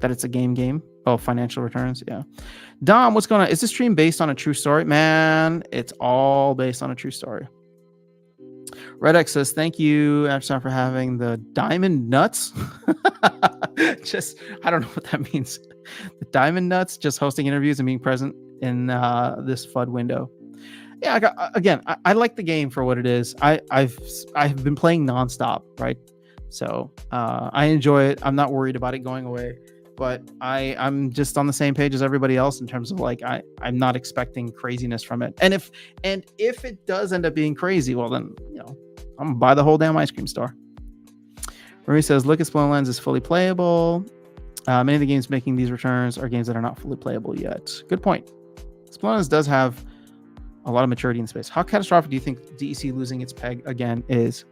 That it's a game. Oh, financial returns. Yeah. Dom, what's going on? Is this stream based on a true story? Man, it's all based on a true story. Redx says, thank you, Amsterdam, for having the diamond nuts. I don't know what that means. The diamond nuts, just hosting interviews and being present in this FUD window. Yeah, I like the game for what it is. I've been playing nonstop, right? So I enjoy it. I'm not worried about it going away. But I'm just on the same page as everybody else in terms of like I'm not expecting craziness from it. And if it does end up being crazy, well then I'm gonna buy the whole damn ice cream store. Marie says, look at Splinterlands is fully playable. Many of the games making these returns are games that are not fully playable yet. Good point. Splinterlands does have a lot of maturity in space. How catastrophic do you think DEC losing its peg again is?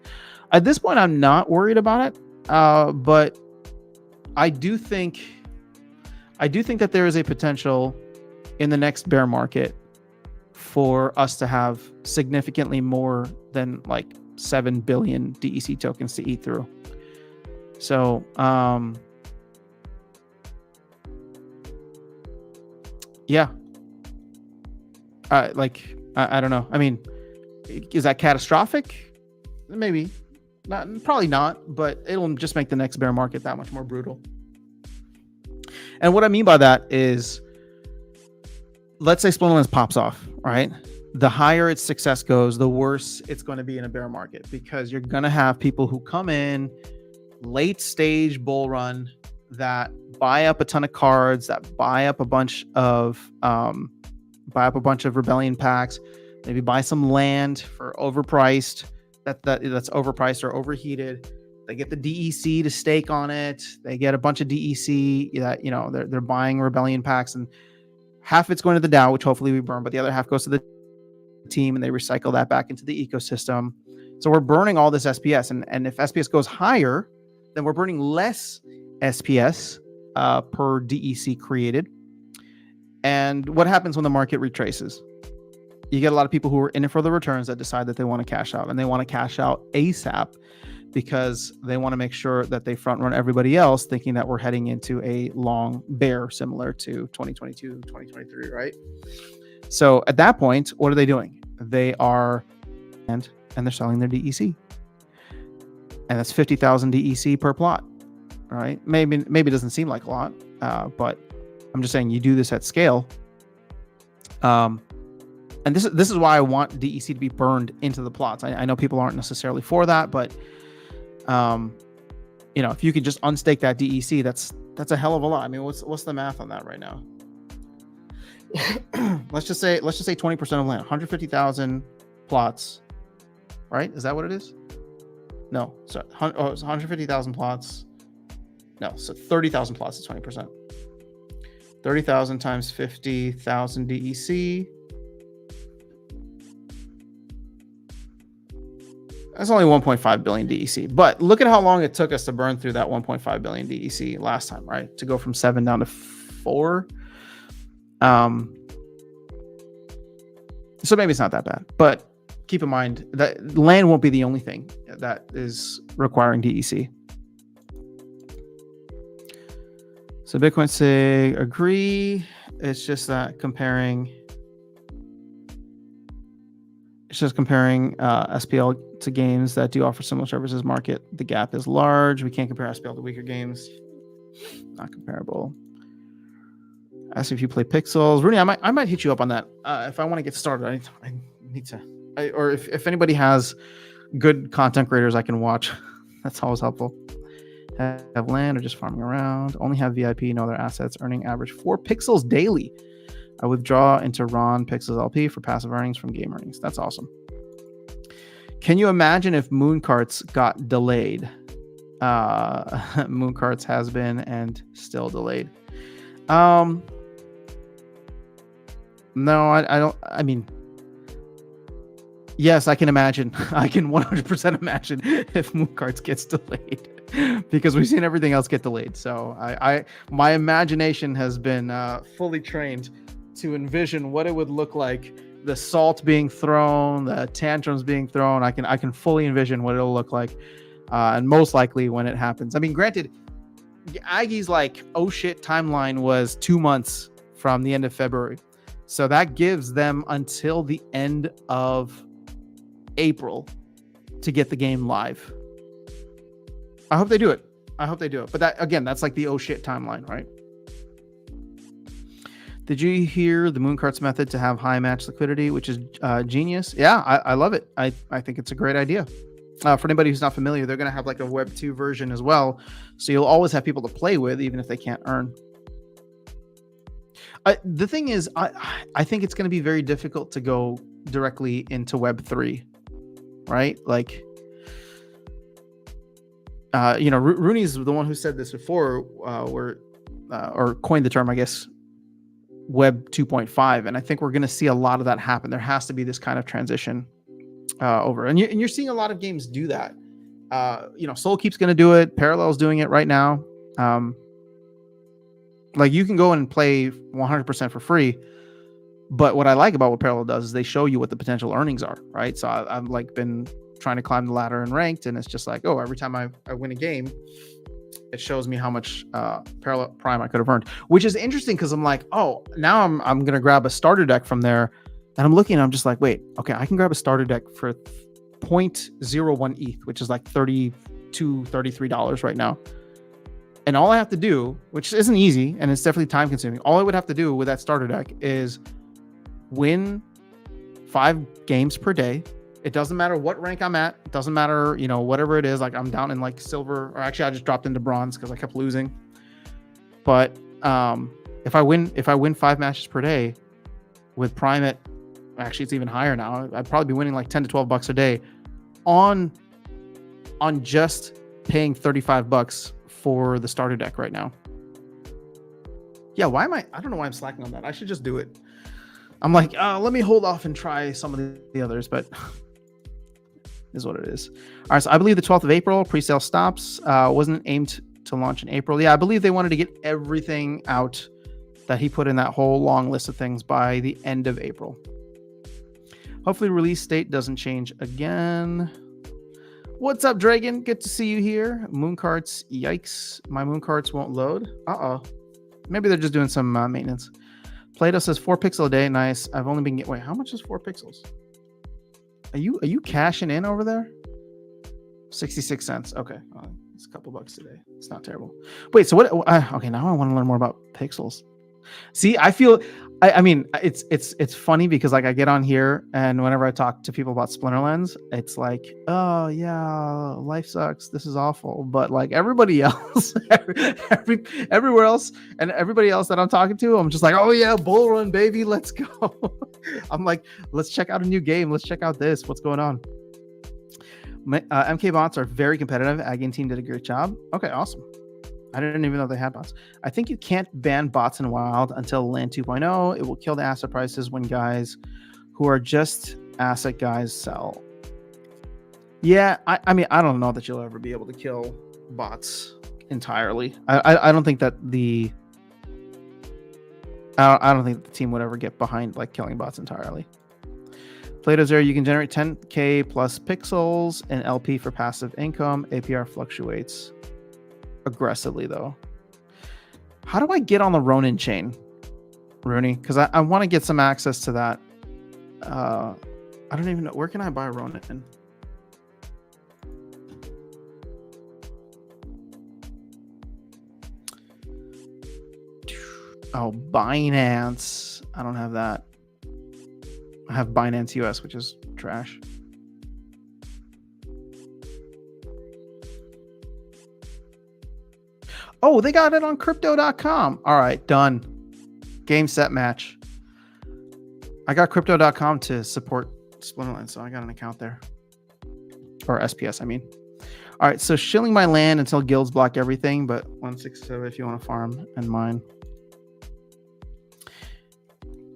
At this point, I'm not worried about it, but I do think that there is a potential in the next bear market for us to have significantly more than like 7 billion DEC tokens to eat through. So, yeah. I don't know. I mean, is that catastrophic? Maybe. Not, probably not, but it'll just make the next bear market that much more brutal. And what I mean by that is, let's say Splinterlands pops off, right? The higher its success goes, the worse it's going to be in a bear market, because you're going to have people who come in late stage bull run that buy up a ton of cards, that buy up a bunch of rebellion packs, maybe buy some land for overpriced. That's overpriced or overheated. They get the DEC to stake on it. They get a bunch of DEC that they're buying rebellion packs, and half it's going to the DAO, which hopefully we burn, but the other half goes to the team, and they recycle that back into the ecosystem. So we're burning all this SPS, and if SPS goes higher, then we're burning less SPS per DEC created. And what happens when the market retraces? You get a lot of people who are in it for the returns that decide that they want to cash out, and they want to cash out ASAP because they want to make sure that they front run everybody else, thinking that we're heading into a long bear similar to 2022, 2023, right? So at that point, what are they doing? They are and they're selling their DEC, and that's 50,000 DEC per plot, right? Maybe it doesn't seem like a lot, but I'm just saying you do this at scale. And this is why I want DEC to be burned into the plots. I know people aren't necessarily for that, but if you could just unstake that DEC, that's a hell of a lot. I mean, what's the math on that right now? let's just say 20% of land, 150,000 plots, right? Is that what it is? No, so it's 150,000 plots. No, so 30,000 plots is 20%. 30,000 times 50,000 DEC. That's only 1.5 billion DEC, but look at how long it took us to burn through that 1.5 billion DEC last time, right? To go from 7 down to 4. So maybe it's not that bad, but keep in mind that land won't be the only thing that is requiring DEC. So Bitcoin Sig agree. It's just that comparing It's just comparing SPL to games that do offer similar services. Market, the gap is large. We can't compare SPL to weaker games. Not comparable. Ask if you play Pixels. Rooney, I might hit you up on that. If I want to get started, I need to. Or if anybody has good content creators I can watch, that's always helpful. Have land or just farming around. Only have VIP, no other assets. Earning average 4 pixels daily. I withdraw into Ron Pixels LP for passive earnings from game earnings. That's awesome. Can you imagine if Mooncarts got delayed? Mooncarts has been and still delayed. No, I don't. I mean, yes, I can imagine. I can 100% imagine if Mooncarts gets delayed because we've seen everything else get delayed. So my imagination has been fully trained to envision what it would look like. The salt being thrown, the tantrums being thrown. I can fully envision what it'll look like, and most likely when it happens. I mean, granted, Aggie's like oh shit timeline was 2 months from the end of February. So that gives them until the end of April to get the game live. I hope they do it. But that, again, that's like the oh shit timeline, right? Did you hear the Mooncarts method to have high match liquidity, which is genius? Yeah, I love it. I think it's a great idea. For anybody who's not familiar, they're going to have like a Web 2 version as well. So you'll always have people to play with, even if they can't earn. The thing is, I think it's going to be very difficult to go directly into Web 3, right? Like, Rooney's the one who said this before, or coined the term, I guess, Web 2.5. And I think we're going to see a lot of that happen. There has to be this kind of transition over. And you're seeing a lot of games do that. Soulkeep's going to do it. Parallel's doing it right now. Like you can go and play 100% for free, but what I like about what Parallel does is they show you what the potential earnings are, right? So I've like been trying to climb the ladder and ranked, and it's just like, oh, every time I win a game, it shows me how much Parallel Prime I could have earned, which is interesting because I'm like, oh, now I'm gonna grab a starter deck from there, and I'm looking, and I'm just like, wait, okay, I can grab a starter deck for 0.01 ETH, which is like $33 right now. And all I have to do, which isn't easy, and it's definitely time consuming, all I would have to do with that starter deck is win 5 games per day. It doesn't matter what rank I'm at. It doesn't matter, whatever it is. Like I'm down in like silver, or actually I just dropped into bronze because I kept losing. But if I win 5 matches per day with Prime at, actually it's even higher now. I'd probably be winning like $10 to $12 a day on just paying $35 for the starter deck right now. Yeah, I don't know why I'm slacking on that. I should just do it. I'm like, let me hold off and try some of the others, but is what it is. All right, so I believe the 12th of April, pre-sale stops. Wasn't aimed to launch in April. Yeah, I believe they wanted to get everything out that he put in that whole long list of things by the end of April. Hopefully release date doesn't change again. What's up, Dragon? Good to see you here. Mooncarts, yikes. My Mooncarts won't load. Uh-oh. Maybe they're just doing some maintenance. Plato says 4 pixel a day. Nice. I've only been wait, how much is 4 pixels? Are you cashing in over there? 66 cents. Okay. It's a couple bucks today. It's not terrible. Wait, so what? Okay, now I want to learn more about pixels. See, I feel, I mean, it's funny because like I get on here and whenever I talk to people about Splinterlands, it's like, oh yeah, life sucks. This is awful. But like everybody else, everywhere else, and everybody else that I'm talking to, I'm just like, oh yeah, bull run, baby, let's go. I'm like, let's check out a new game. Let's check out this. What's going on? MK bots are very competitive. Aggie team did a great job. Okay, awesome. I didn't even know they had bots. I think you can't ban bots in Wild until Land 2.0. It will kill the asset prices when guys who are just asset guys sell. Yeah, I mean, I don't know that you'll ever be able to kill bots entirely. I don't think that I don't think the team would ever get behind like killing bots entirely. Plato's there. You can generate 10K plus pixels and LP for passive income. APR fluctuates aggressively though. How do I get on the Ronin chain, Rooney? Because I want to get some access to that. I I don't even know. Where can I buy Ronin? Oh, Binance. I don't have that. I have Binance US, which is trash. Oh, they got it on crypto.com. All right, done. Game, set, match. I got crypto.com to support Splinterlands, so I got an account there. Or SPS, I mean. All right, so shilling my land until guilds block everything, but 167 if you want to farm and mine.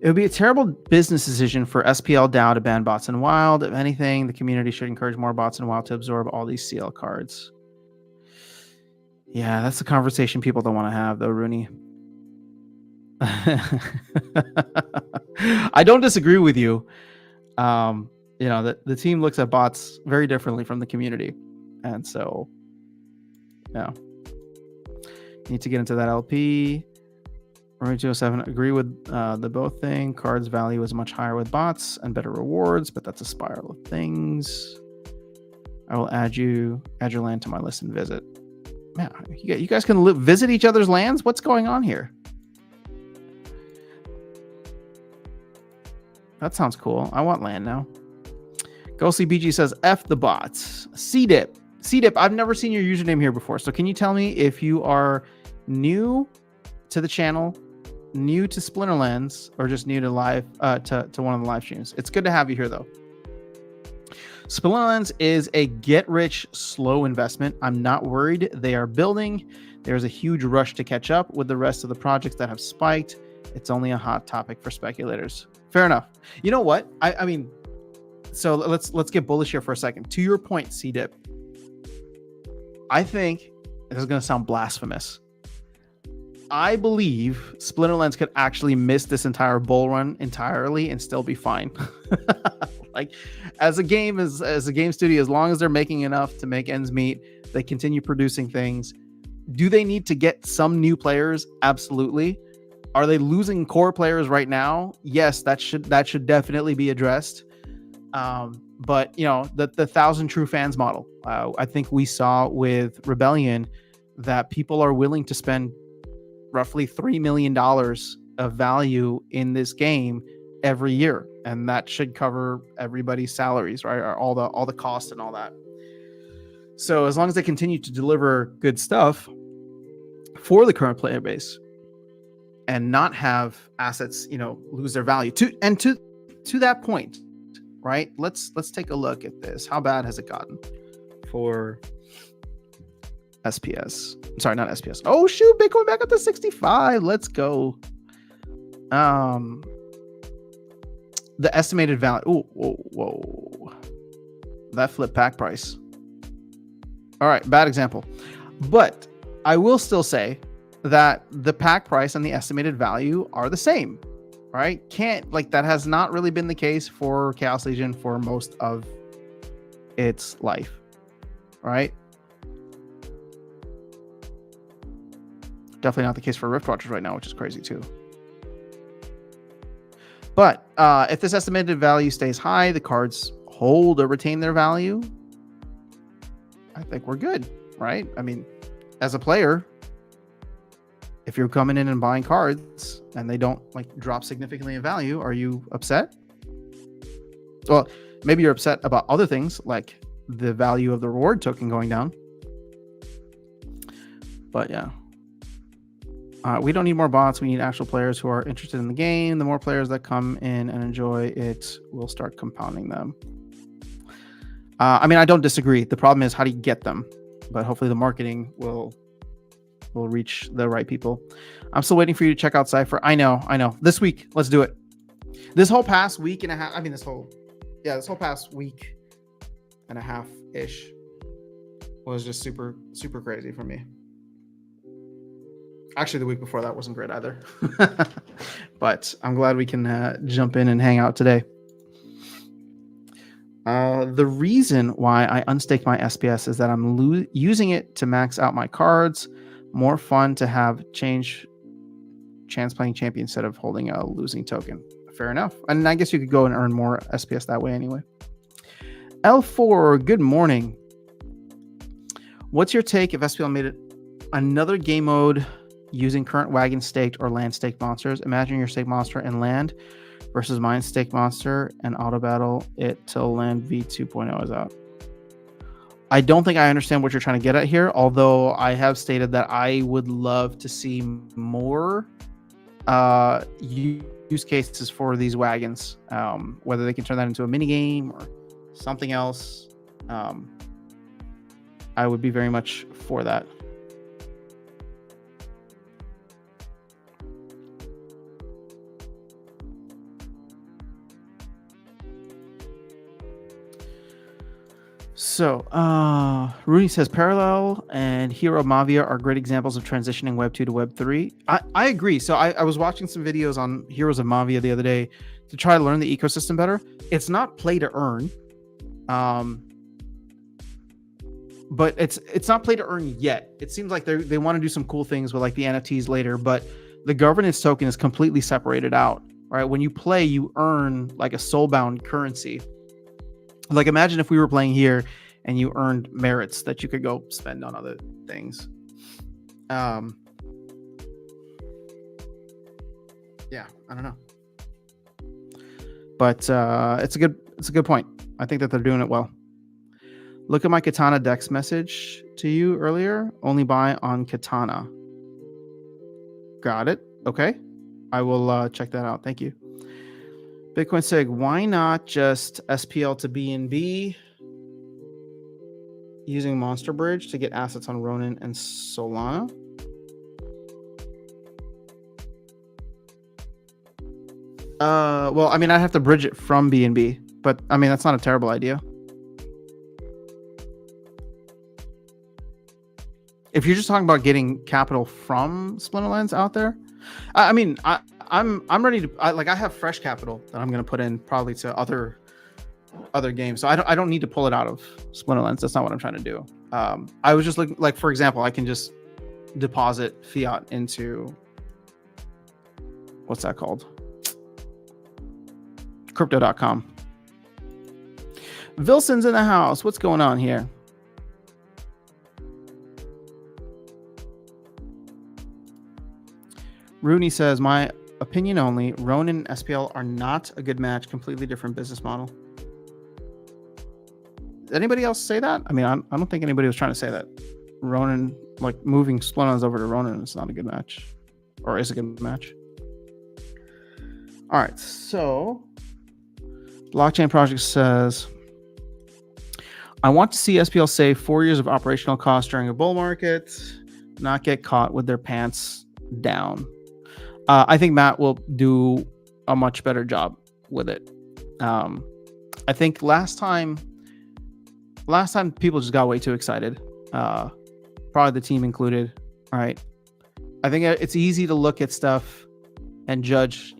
It would be a terrible business decision for SPL DAO to ban bots in Wild. If anything, the community should encourage more bots in Wild to absorb all these CL cards. Yeah, that's the conversation people don't want to have, though, Rooney. I don't disagree with you. You know, the team looks at bots very differently from the community. And so, yeah. Need to get into that LP. Rooney 207, agree with the both thing. Cards value is much higher with bots and better rewards, but that's a spiral of things. I will add your land to my list and visit. Man, you guys can visit each other's lands? What's going on here? That sounds cool. I want land now. Ghostly BG says, F the bots. CDIP. CDIP, I've never seen your username here before. So can you tell me if you are new to the channel, new to Splinterlands, or just new to live to one of the live streams? It's good to have you here, though. Splinterlands is a get-rich slow investment. I'm not worried. They are building. There's a huge rush to catch up with the rest of the projects that have spiked. It's only a hot topic for speculators. Fair enough. You know what? I mean, so let's get bullish here for a second. To your point, CDIP, I think this is going to sound blasphemous. I believe Splinterlands could actually miss this entire bull run entirely and still be fine. Like, as a game studio, as long as they're making enough to make ends meet, they continue producing things. Do they need to get some new players? Absolutely. Are they losing core players right now? Yes, that should definitely be addressed. But you know, the 1,000 true fans model. I think we saw with Rebellion that people are willing to spend roughly $3 million of value in this game every year, and that should cover everybody's salaries, right? Or all the costs and all that. So as long as they continue to deliver good stuff for the current player base and not have assets, you know, lose their value. To that point, right? Let's take a look at this. How bad has it gotten for SPS? Sorry, not SPS. Oh shoot, Bitcoin back up to 65. Let's go. The estimated value. Oh, whoa. That flipped pack price. All right, bad example. But I will still say that the pack price and the estimated value are the same, right? That has not really been the case for Chaos Legion for most of its life, right? Definitely not the case for Rift Watchers right now, which is crazy too. But if this estimated value stays high, the cards hold or retain their value, I think we're good, right? I mean, as a player, if you're coming in and buying cards and they don't drop significantly in value, are you upset? Well, maybe you're upset about other things like the value of the reward token going down. But yeah. We don't need more bots. We need actual players who are interested in the game. The more players that come in and enjoy it, we'll start compounding them. I mean, I don't disagree. The problem is, how do you get them? But hopefully the marketing will reach the right people. I'm still waiting for you to check out Cypher. I know. This week, let's do it. This whole past week and a half, this whole past week and a half-ish was just super, super crazy for me. Actually, the week before that wasn't great either. But I'm glad we can jump in and hang out today. The reason why I unstaked my SPS is that I'm using it to max out my cards. More fun to have chance playing champion instead of holding a losing token. Fair enough. And I guess you could go and earn more SPS that way anyway. L4, good morning. What's your take if SPL made it another game mode using current wagon staked or land staked monsters? Imagine your stake monster and land versus mine stake monster and auto battle it till land V 2.0 is out. I don't think I understand what you're trying to get at here, although I have stated that I would love to see more use cases for these wagons, whether they can turn that into a mini game or something else. I would be very much for that. So, Rooney says Parallel and Hero Mavia are great examples of transitioning Web 2 to Web 3. I agree. So I was watching some videos on Heroes of Mavia the other day to try to learn the ecosystem better. It's not play to earn. But it's not play to earn yet. It seems like they want to do some cool things with like the NFTs later, but the governance token is completely separated out, right? When you play, you earn like a soulbound currency. Like imagine if we were playing here and you earned merits that you could go spend on other things. Yeah, I don't know. But it's a good point. I think that they're doing it well. Look at my Katana Dex message to you earlier. Only buy on Katana. Got it. Okay. I will check that out. Thank you. Bitcoin Sig, why not just SPL to BNB using Monster Bridge to get assets on Ronin and Solana? Well, I mean, I'd have to bridge it from BNB, but I mean, that's not a terrible idea. If you're just talking about getting capital from Splinterlands out there, I mean, I'm ready to I have fresh capital that I'm going to put in probably to other games. So I don't need to pull it out of Splinterlands. That's not what I'm trying to do. I was just looking, like, for example, I can just deposit fiat into what's that called? Crypto.com. Vilson's in the house. What's going on here? Rooney says, my opinion only, Ronin and SPL are not a good match. Completely different business model. Did anybody else say that? I mean, I don't think anybody was trying to say that Ronin, like moving Splinterlands over to Ronin, is not a good match, or is a good match. All right, so Blockchain Project says, I want to see SPL save 4 years of operational costs during a bull market, not get caught with their pants down. I think Matt will do a much better job with it. I think last time people just got way too excited. Probably the team included. All right. I think it's easy to look at stuff and judge,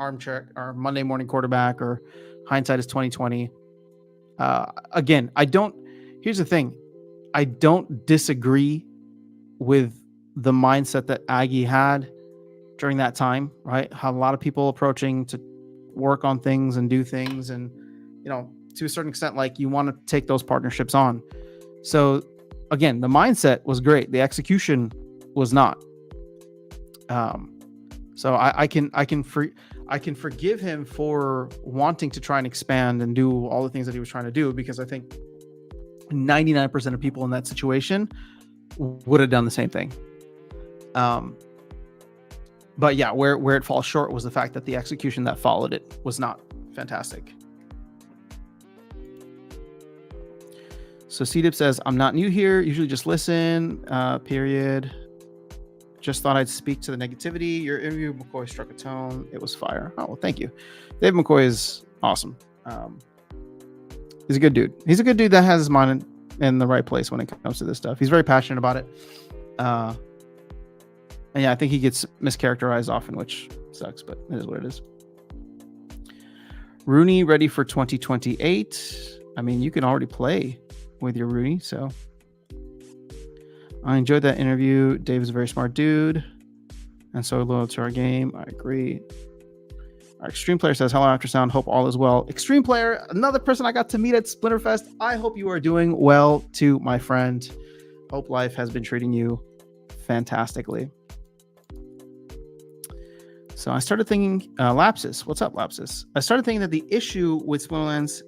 armchair or Monday morning quarterback or hindsight is 2020. Again, here's the thing. I don't disagree with the mindset that Aggie had during that time, right? How a lot of people approaching to work on things and do things, and to a certain extent, like, you want to take those partnerships on. So again, the mindset was great, the execution was not. So I can forgive him for wanting to try and expand and do all the things that he was trying to do, because I think 99% of people in that situation would have done the same thing. But yeah, where it falls short was the fact that the execution that followed it was not fantastic. So CDIP says, I'm not new here, usually just listen, period. Just thought I'd speak to the negativity. Your interview with McCoy struck a tone. It was fire. Oh, well, thank you. Dave McCoy is awesome. He's a good dude. He's a good dude that has his mind in the right place when it comes to this stuff. He's very passionate about it. And yeah, I think he gets mischaracterized often, which sucks, but it is what it is. Rooney ready for 2028. I mean, you can already play with your Rooney, so I enjoyed that interview. Dave is a very smart dude and so loyal to our game. I agree. Our Extreme Player says, hello, Aftersound. Hope all is well. Extreme Player, another person I got to meet at Splinterfest. I hope you are doing well too, my friend. Hope life has been treating you fantastically. So I started thinking, Lapsus. What's up, Lapsus? I started thinking that the issue with Splinterlands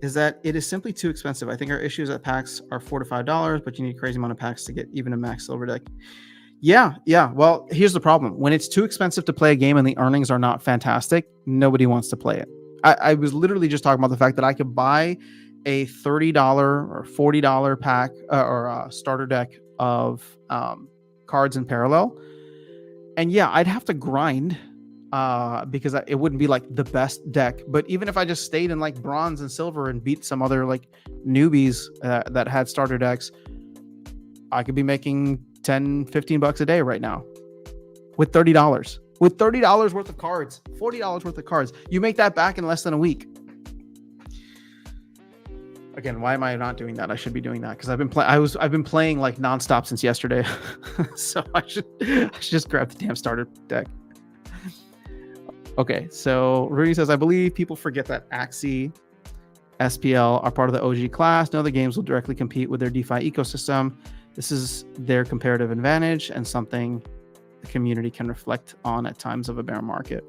is that it is simply too expensive. I think our issues at packs are $4 to $5, but you need a crazy amount of packs to get even a max silver deck. Yeah. Well, here's the problem. When it's too expensive to play a game and the earnings are not fantastic, nobody wants to play it. I was literally just talking about the fact that I could buy a $30 or $40 pack or starter deck of cards in parallel. And yeah, I'd have to grind because it wouldn't be like the best deck. But even if I just stayed in like bronze and silver and beat some other like newbies that had starter decks, I could be making $10-15 a day right now with $30. With $30 worth of cards, $40 worth of cards. You make that back in less than a week. Again, why am I not doing that? I should be doing that because I've been playing like nonstop since yesterday. So I should just grab the damn starter deck. Okay, so Rudy says, I believe people forget that Axie SPL are part of the OG class. No other games will directly compete with their DeFi ecosystem. This is their comparative advantage and something the community can reflect on at times of a bear market.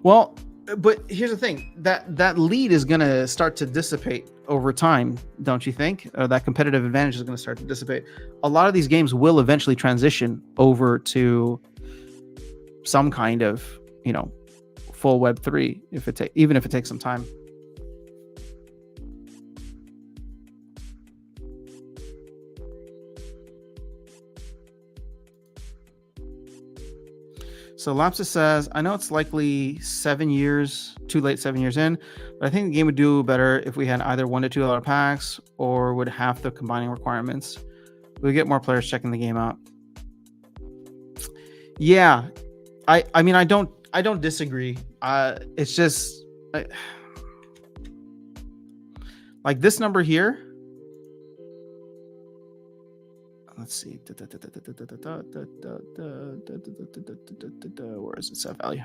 Well, but here's the thing, that lead is going to start to dissipate over time, don't you think? That competitive advantage is going to start to dissipate. A lot of these games will eventually transition over to some kind of, full Web3, even if it takes some time. So Lapsus says, I know it's likely 7 years, too late 7 years in, but I think the game would do better if we had either $1 to $2 packs or would half the combining requirements. We get more players checking the game out. Yeah, I mean, I don't disagree. It's just like this number here. Let's see. Where is it? Set value.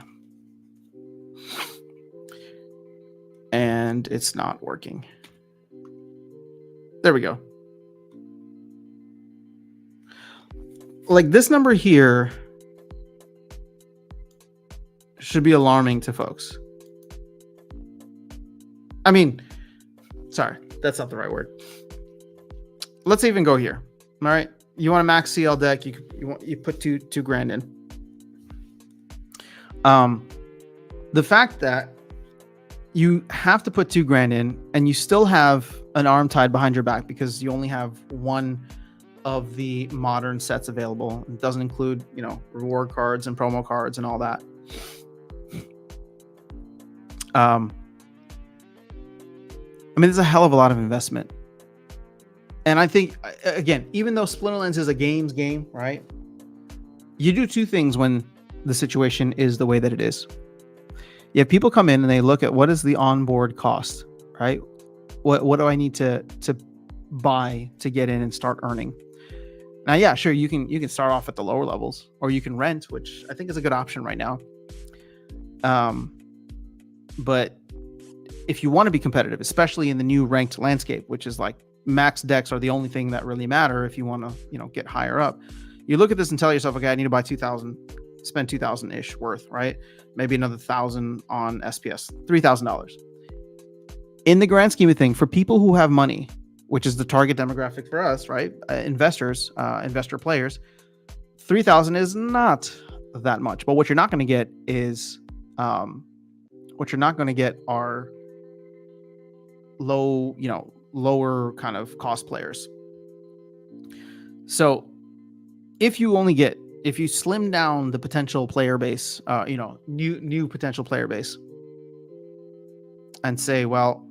And it's not working. There we go. Like this number here should be alarming to folks. I mean, sorry, that's not the right word. Let's even go here. All right. You want a max CL deck, you put two grand in. The fact that you have to put 2 grand in and you still have an arm tied behind your back because you only have one of the modern sets available. It doesn't include, reward cards and promo cards and all that. I mean, it's a hell of a lot of investment. And I think, again, even though Splinterlands is a game, right? You do 2 things when the situation is the way that it is. You have people come in and they look at what is the onboard cost, right? What do I need to buy to get in and start earning? Now, yeah, sure, you can start off at the lower levels, or you can rent, which I think is a good option right now. But if you want to be competitive, especially in the new ranked landscape, which is like max decks are the only thing that really matter if you want to, get higher up. You look at this and tell yourself, okay, I need to buy 2,000, spend 2,000 ish worth, right? Maybe another 1,000 on SPS, $3,000. In the grand scheme of things, for people who have money, which is the target demographic for us, right? Investors, investor players, 3,000 is not that much. But what you're not going to get is, are lower kind of cost players. So if you slim down the potential player base, new potential player base, and say, well,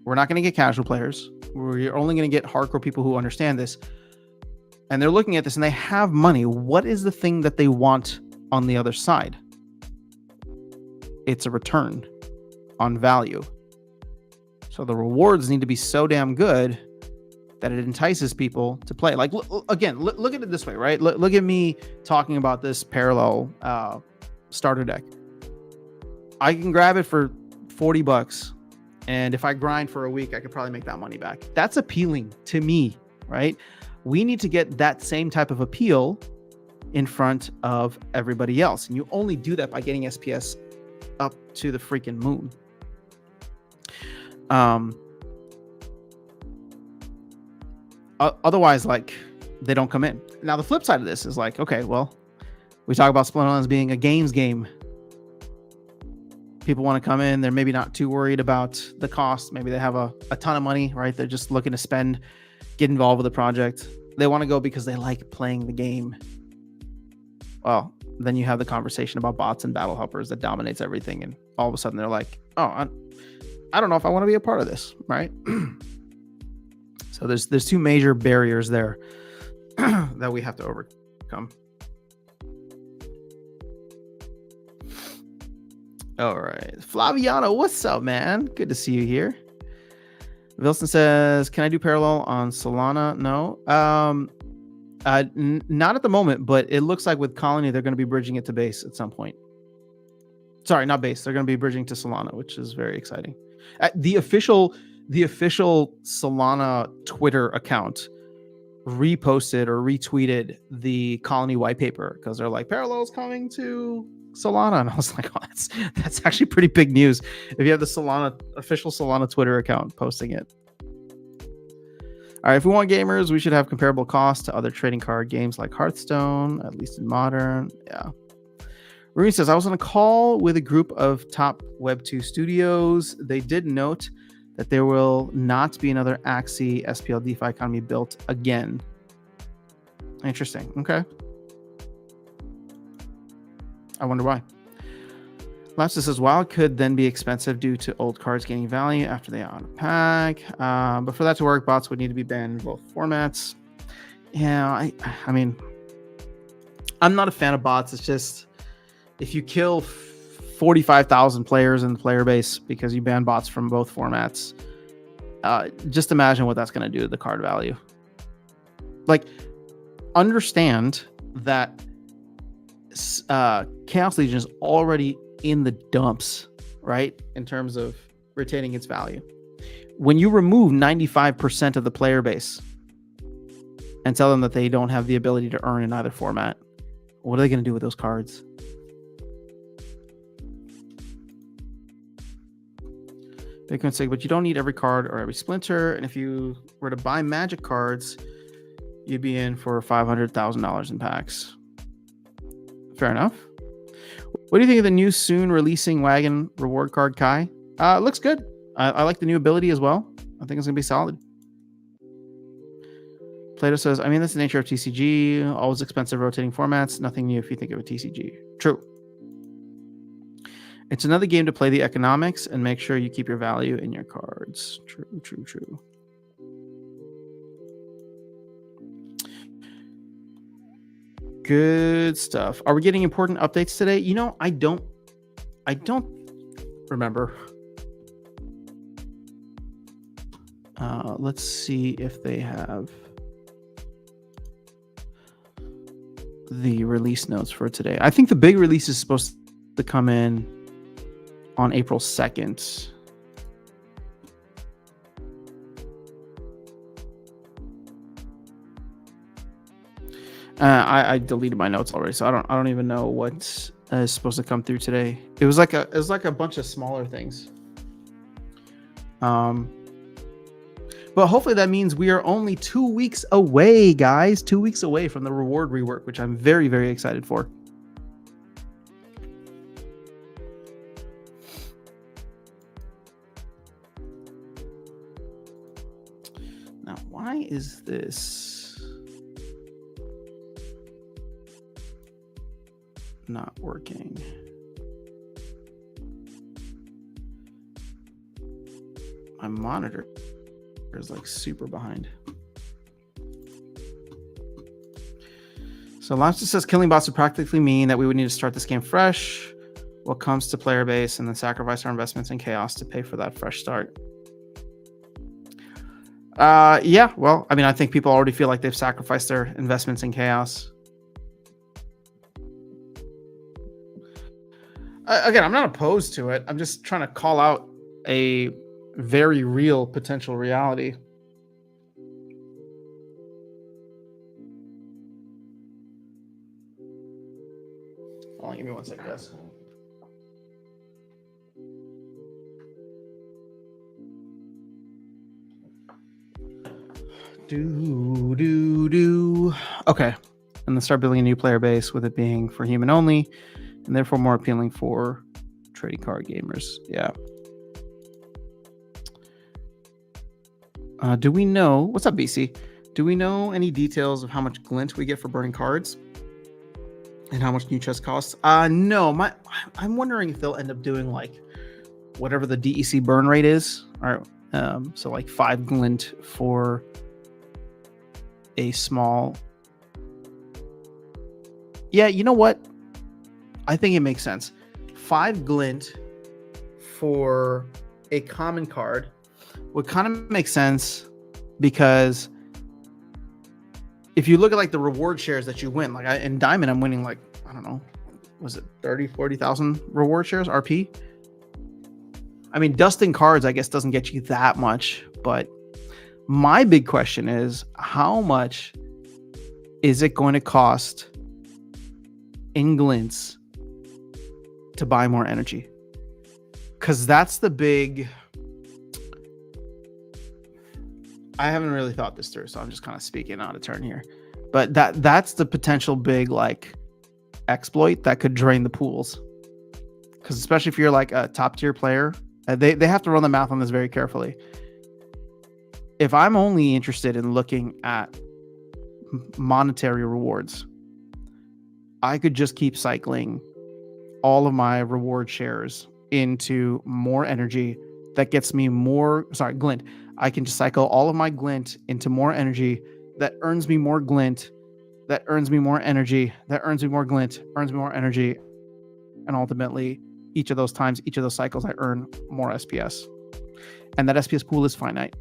we're not going to get casual players. We're only going to get hardcore people who understand this. And they're looking at this and they have money. What is the thing that they want on the other side? It's a return on value. So the rewards need to be so damn good that it entices people to play. Like, again, look at it this way, right? Look at me talking about this parallel starter deck. I can grab it for $40. And if I grind for a week, I could probably make that money back. That's appealing to me, right? We need to get that same type of appeal in front of everybody else. And you only do that by getting SPS up to the freaking moon. Otherwise, like, they don't come in. Now, the flip side of this is like, okay, well, we talk about Splinterlands being a games game. People want to come in. They're maybe not too worried about the cost. Maybe they have a ton of money, right? They're just looking to spend, get involved with the project. They want to go because they like playing the game. Well, then you have the conversation about bots and battle helpers that dominates everything. And all of a sudden they're like, oh, I don't know if I want to be a part of this, right? So there's two major barriers there that we have to overcome. All right. Flaviano, what's up, man? Good to see you here. Wilson says, can I do parallel on Solana? No. Not at the moment, but it looks like with Colony, they're going to be bridging it to base at some point. Sorry, not base. They're going to be bridging to Solana, which is very exciting. The official Solana Twitter account reposted or retweeted the Colony white paper because they're like, parallels coming to Solana. And I was like, oh, that's actually pretty big news if you have the official Solana Twitter account posting it. All right, if we want gamers, we should have comparable costs to other trading card games like Hearthstone, at least in modern. Yeah. Rooney says, I was on a call with a group of top Web2 studios. They did note that there will not be another Axie SPL DeFi economy built again. Interesting. Okay. I wonder why. Lapsus says, while it could then be expensive due to old cards gaining value after they out of pack. But for that to work, bots would need to be banned in both formats. Yeah, I mean, I'm not a fan of bots. It's just, if you kill 45,000 players in the player base because you ban bots from both formats, just imagine what that's going to do to the card value. Like, understand that Chaos Legion is already in the dumps, right? In terms of retaining its value. When you remove 95% of the player base and tell them that they don't have the ability to earn in either format, what are they going to do with those cards? Bitcoin say, but you don't need every card or every splinter. And if you were to buy magic cards, you'd be in for $500,000 in packs. Fair enough. What do you think of the new soon releasing wagon reward card, Kai? It looks good. I like the new ability as well. I think it's going to be solid. Plato says, I mean, that's the nature of TCG. Always expensive rotating formats. Nothing new if you think of a TCG. True. It's another game to play the economics and make sure you keep your value in your cards. True, true, true. Good stuff. Are we getting important updates today? You know, I don't remember. Let's see if they have the release notes for today. I think the big release is supposed to come in on April 2nd. I deleted my notes already, so I don't even know what is supposed to come through today. It was like a bunch of smaller things. But hopefully that means we are only 2 weeks away, guys. 2 weeks away from the reward rework, which I'm very, very excited for. Now, why is this not working? My monitor is like super behind. So Lobster says killing bots would practically mean that we would need to start this game fresh. What comes to player base and then sacrifice our investments in chaos to pay for that fresh start. Yeah, well, I mean, I think people already feel like they've sacrificed their investments in chaos. Again, I'm not opposed to it. I'm just trying to call out a very real potential reality. Hold on, give me 1 second, guys. Okay. And then start building a new player base with it being for human only and therefore more appealing for trading card gamers. Yeah. Do we know, what's up, BC? Do we know any details of how much glint we get for burning cards and how much new chest costs? No, I'm wondering if they'll end up doing like whatever the DEC burn rate is. Or so like 5 glint for a small. Yeah, you know what? I think it makes sense. 5 glint for a common card would kind of make sense, because if you look at like the reward shares that you win, like in Diamond, I'm winning like, I don't know, was it 30,000-40,000 reward shares RP? I mean, dusting cards, I guess, doesn't get you that much, but my big question is, how much is it going to cost in glints to buy more energy? Because that's the big. I haven't really thought this through, so I'm just kind of speaking out of turn here. But that's the potential big like exploit that could drain the pools. Because especially if you're like a top tier player, they have to run the math on this very carefully. If I'm only interested in looking at monetary rewards, I could just keep cycling all of my reward shares into more energy that gets me more, glint. I can just cycle all of my glint into more energy that earns me more glint, that earns me more energy, that earns me more glint, earns me more energy. And ultimately, each of those times, each of those cycles, I earn more SPS. And that SPS pool is finite.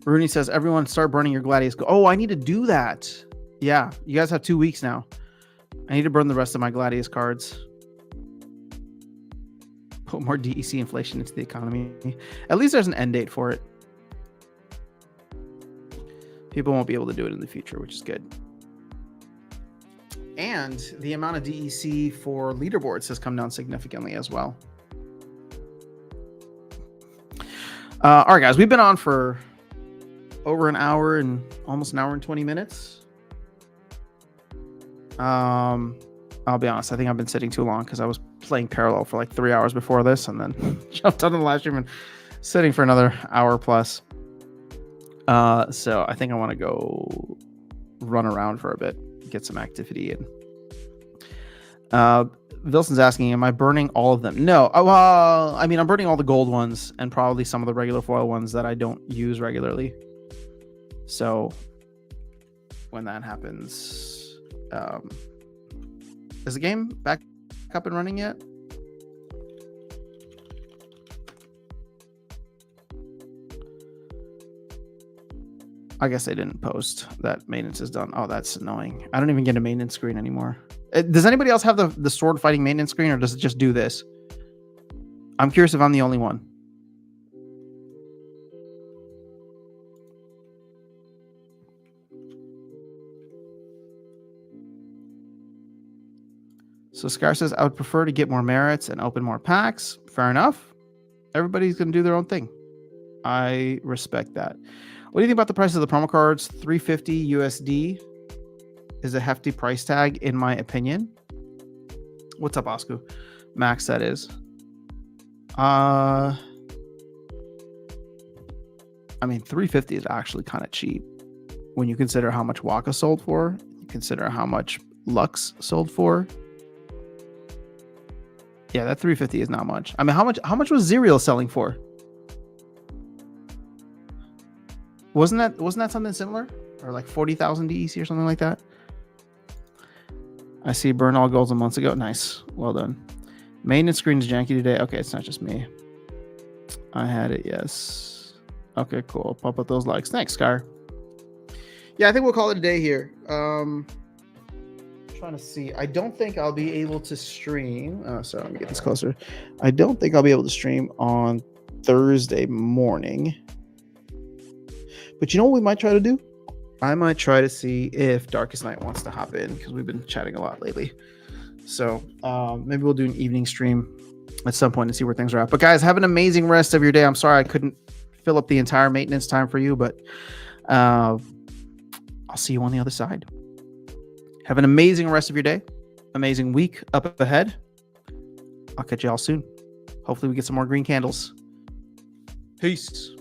Rooney says, everyone start burning your gladius. Oh, I need to do that. Yeah, you guys have 2 weeks now. I need to burn the rest of my gladius cards. Put more DEC inflation into the economy. At least there's an end date for it. People won't be able to do it in the future, which is good. And the amount of DEC for leaderboards has come down significantly as well. All right, guys, we've been on for over an hour and almost an hour and 20 minutes. I'll be honest, I think I've been sitting too long because I was playing parallel for like 3 hours before this and then jumped on the live stream and sitting for another hour plus. So I think I want to go run around for a bit, get some activity in. Wilson's asking, am I burning all of them? No. Well, I mean, I'm burning all the gold ones and probably some of the regular foil ones that I don't use regularly. So when that happens, is the game back up and running yet? I guess they didn't post that maintenance is done. Oh, that's annoying. I don't even get a maintenance screen anymore. Does anybody else have the sword fighting maintenance screen, or does it just do this? I'm curious if I'm the only one. So Scar says, I would prefer to get more merits and open more packs. Fair enough. Everybody's going to do their own thing. I respect that. What do you think about the price of the promo cards? $350 USD is a hefty price tag, in my opinion. What's up, Osku? Max, that is. I mean, $350 is actually kind of cheap when you consider how much Waka sold for. You consider how much Lux sold for. Yeah, that $350 is not much. I mean, how much was Zerial selling for? Wasn't that something similar? Or like 40,000 DEC or something like that? I see burn all golds a month ago. Nice. Well done. Maintenance screen is janky today. Okay, it's not just me. I had it, yes. Okay, cool. Pop up those likes. Thanks, Scar. Yeah, I think we'll call it a day here. trying to see. I don't think I'll be able to stream. Sorry, let me get this closer. I don't think I'll be able to stream on Thursday morning. But you know what we might try to do? I might try to see if Darkest Night wants to hop in because we've been chatting a lot lately. So maybe we'll do an evening stream at some point and see where things are at. But guys, have an amazing rest of your day. I'm sorry I couldn't fill up the entire maintenance time for you, but I'll see you on the other side. Have an amazing rest of your day. Amazing week up ahead. I'll catch you all soon. Hopefully we get some more green candles. Peace.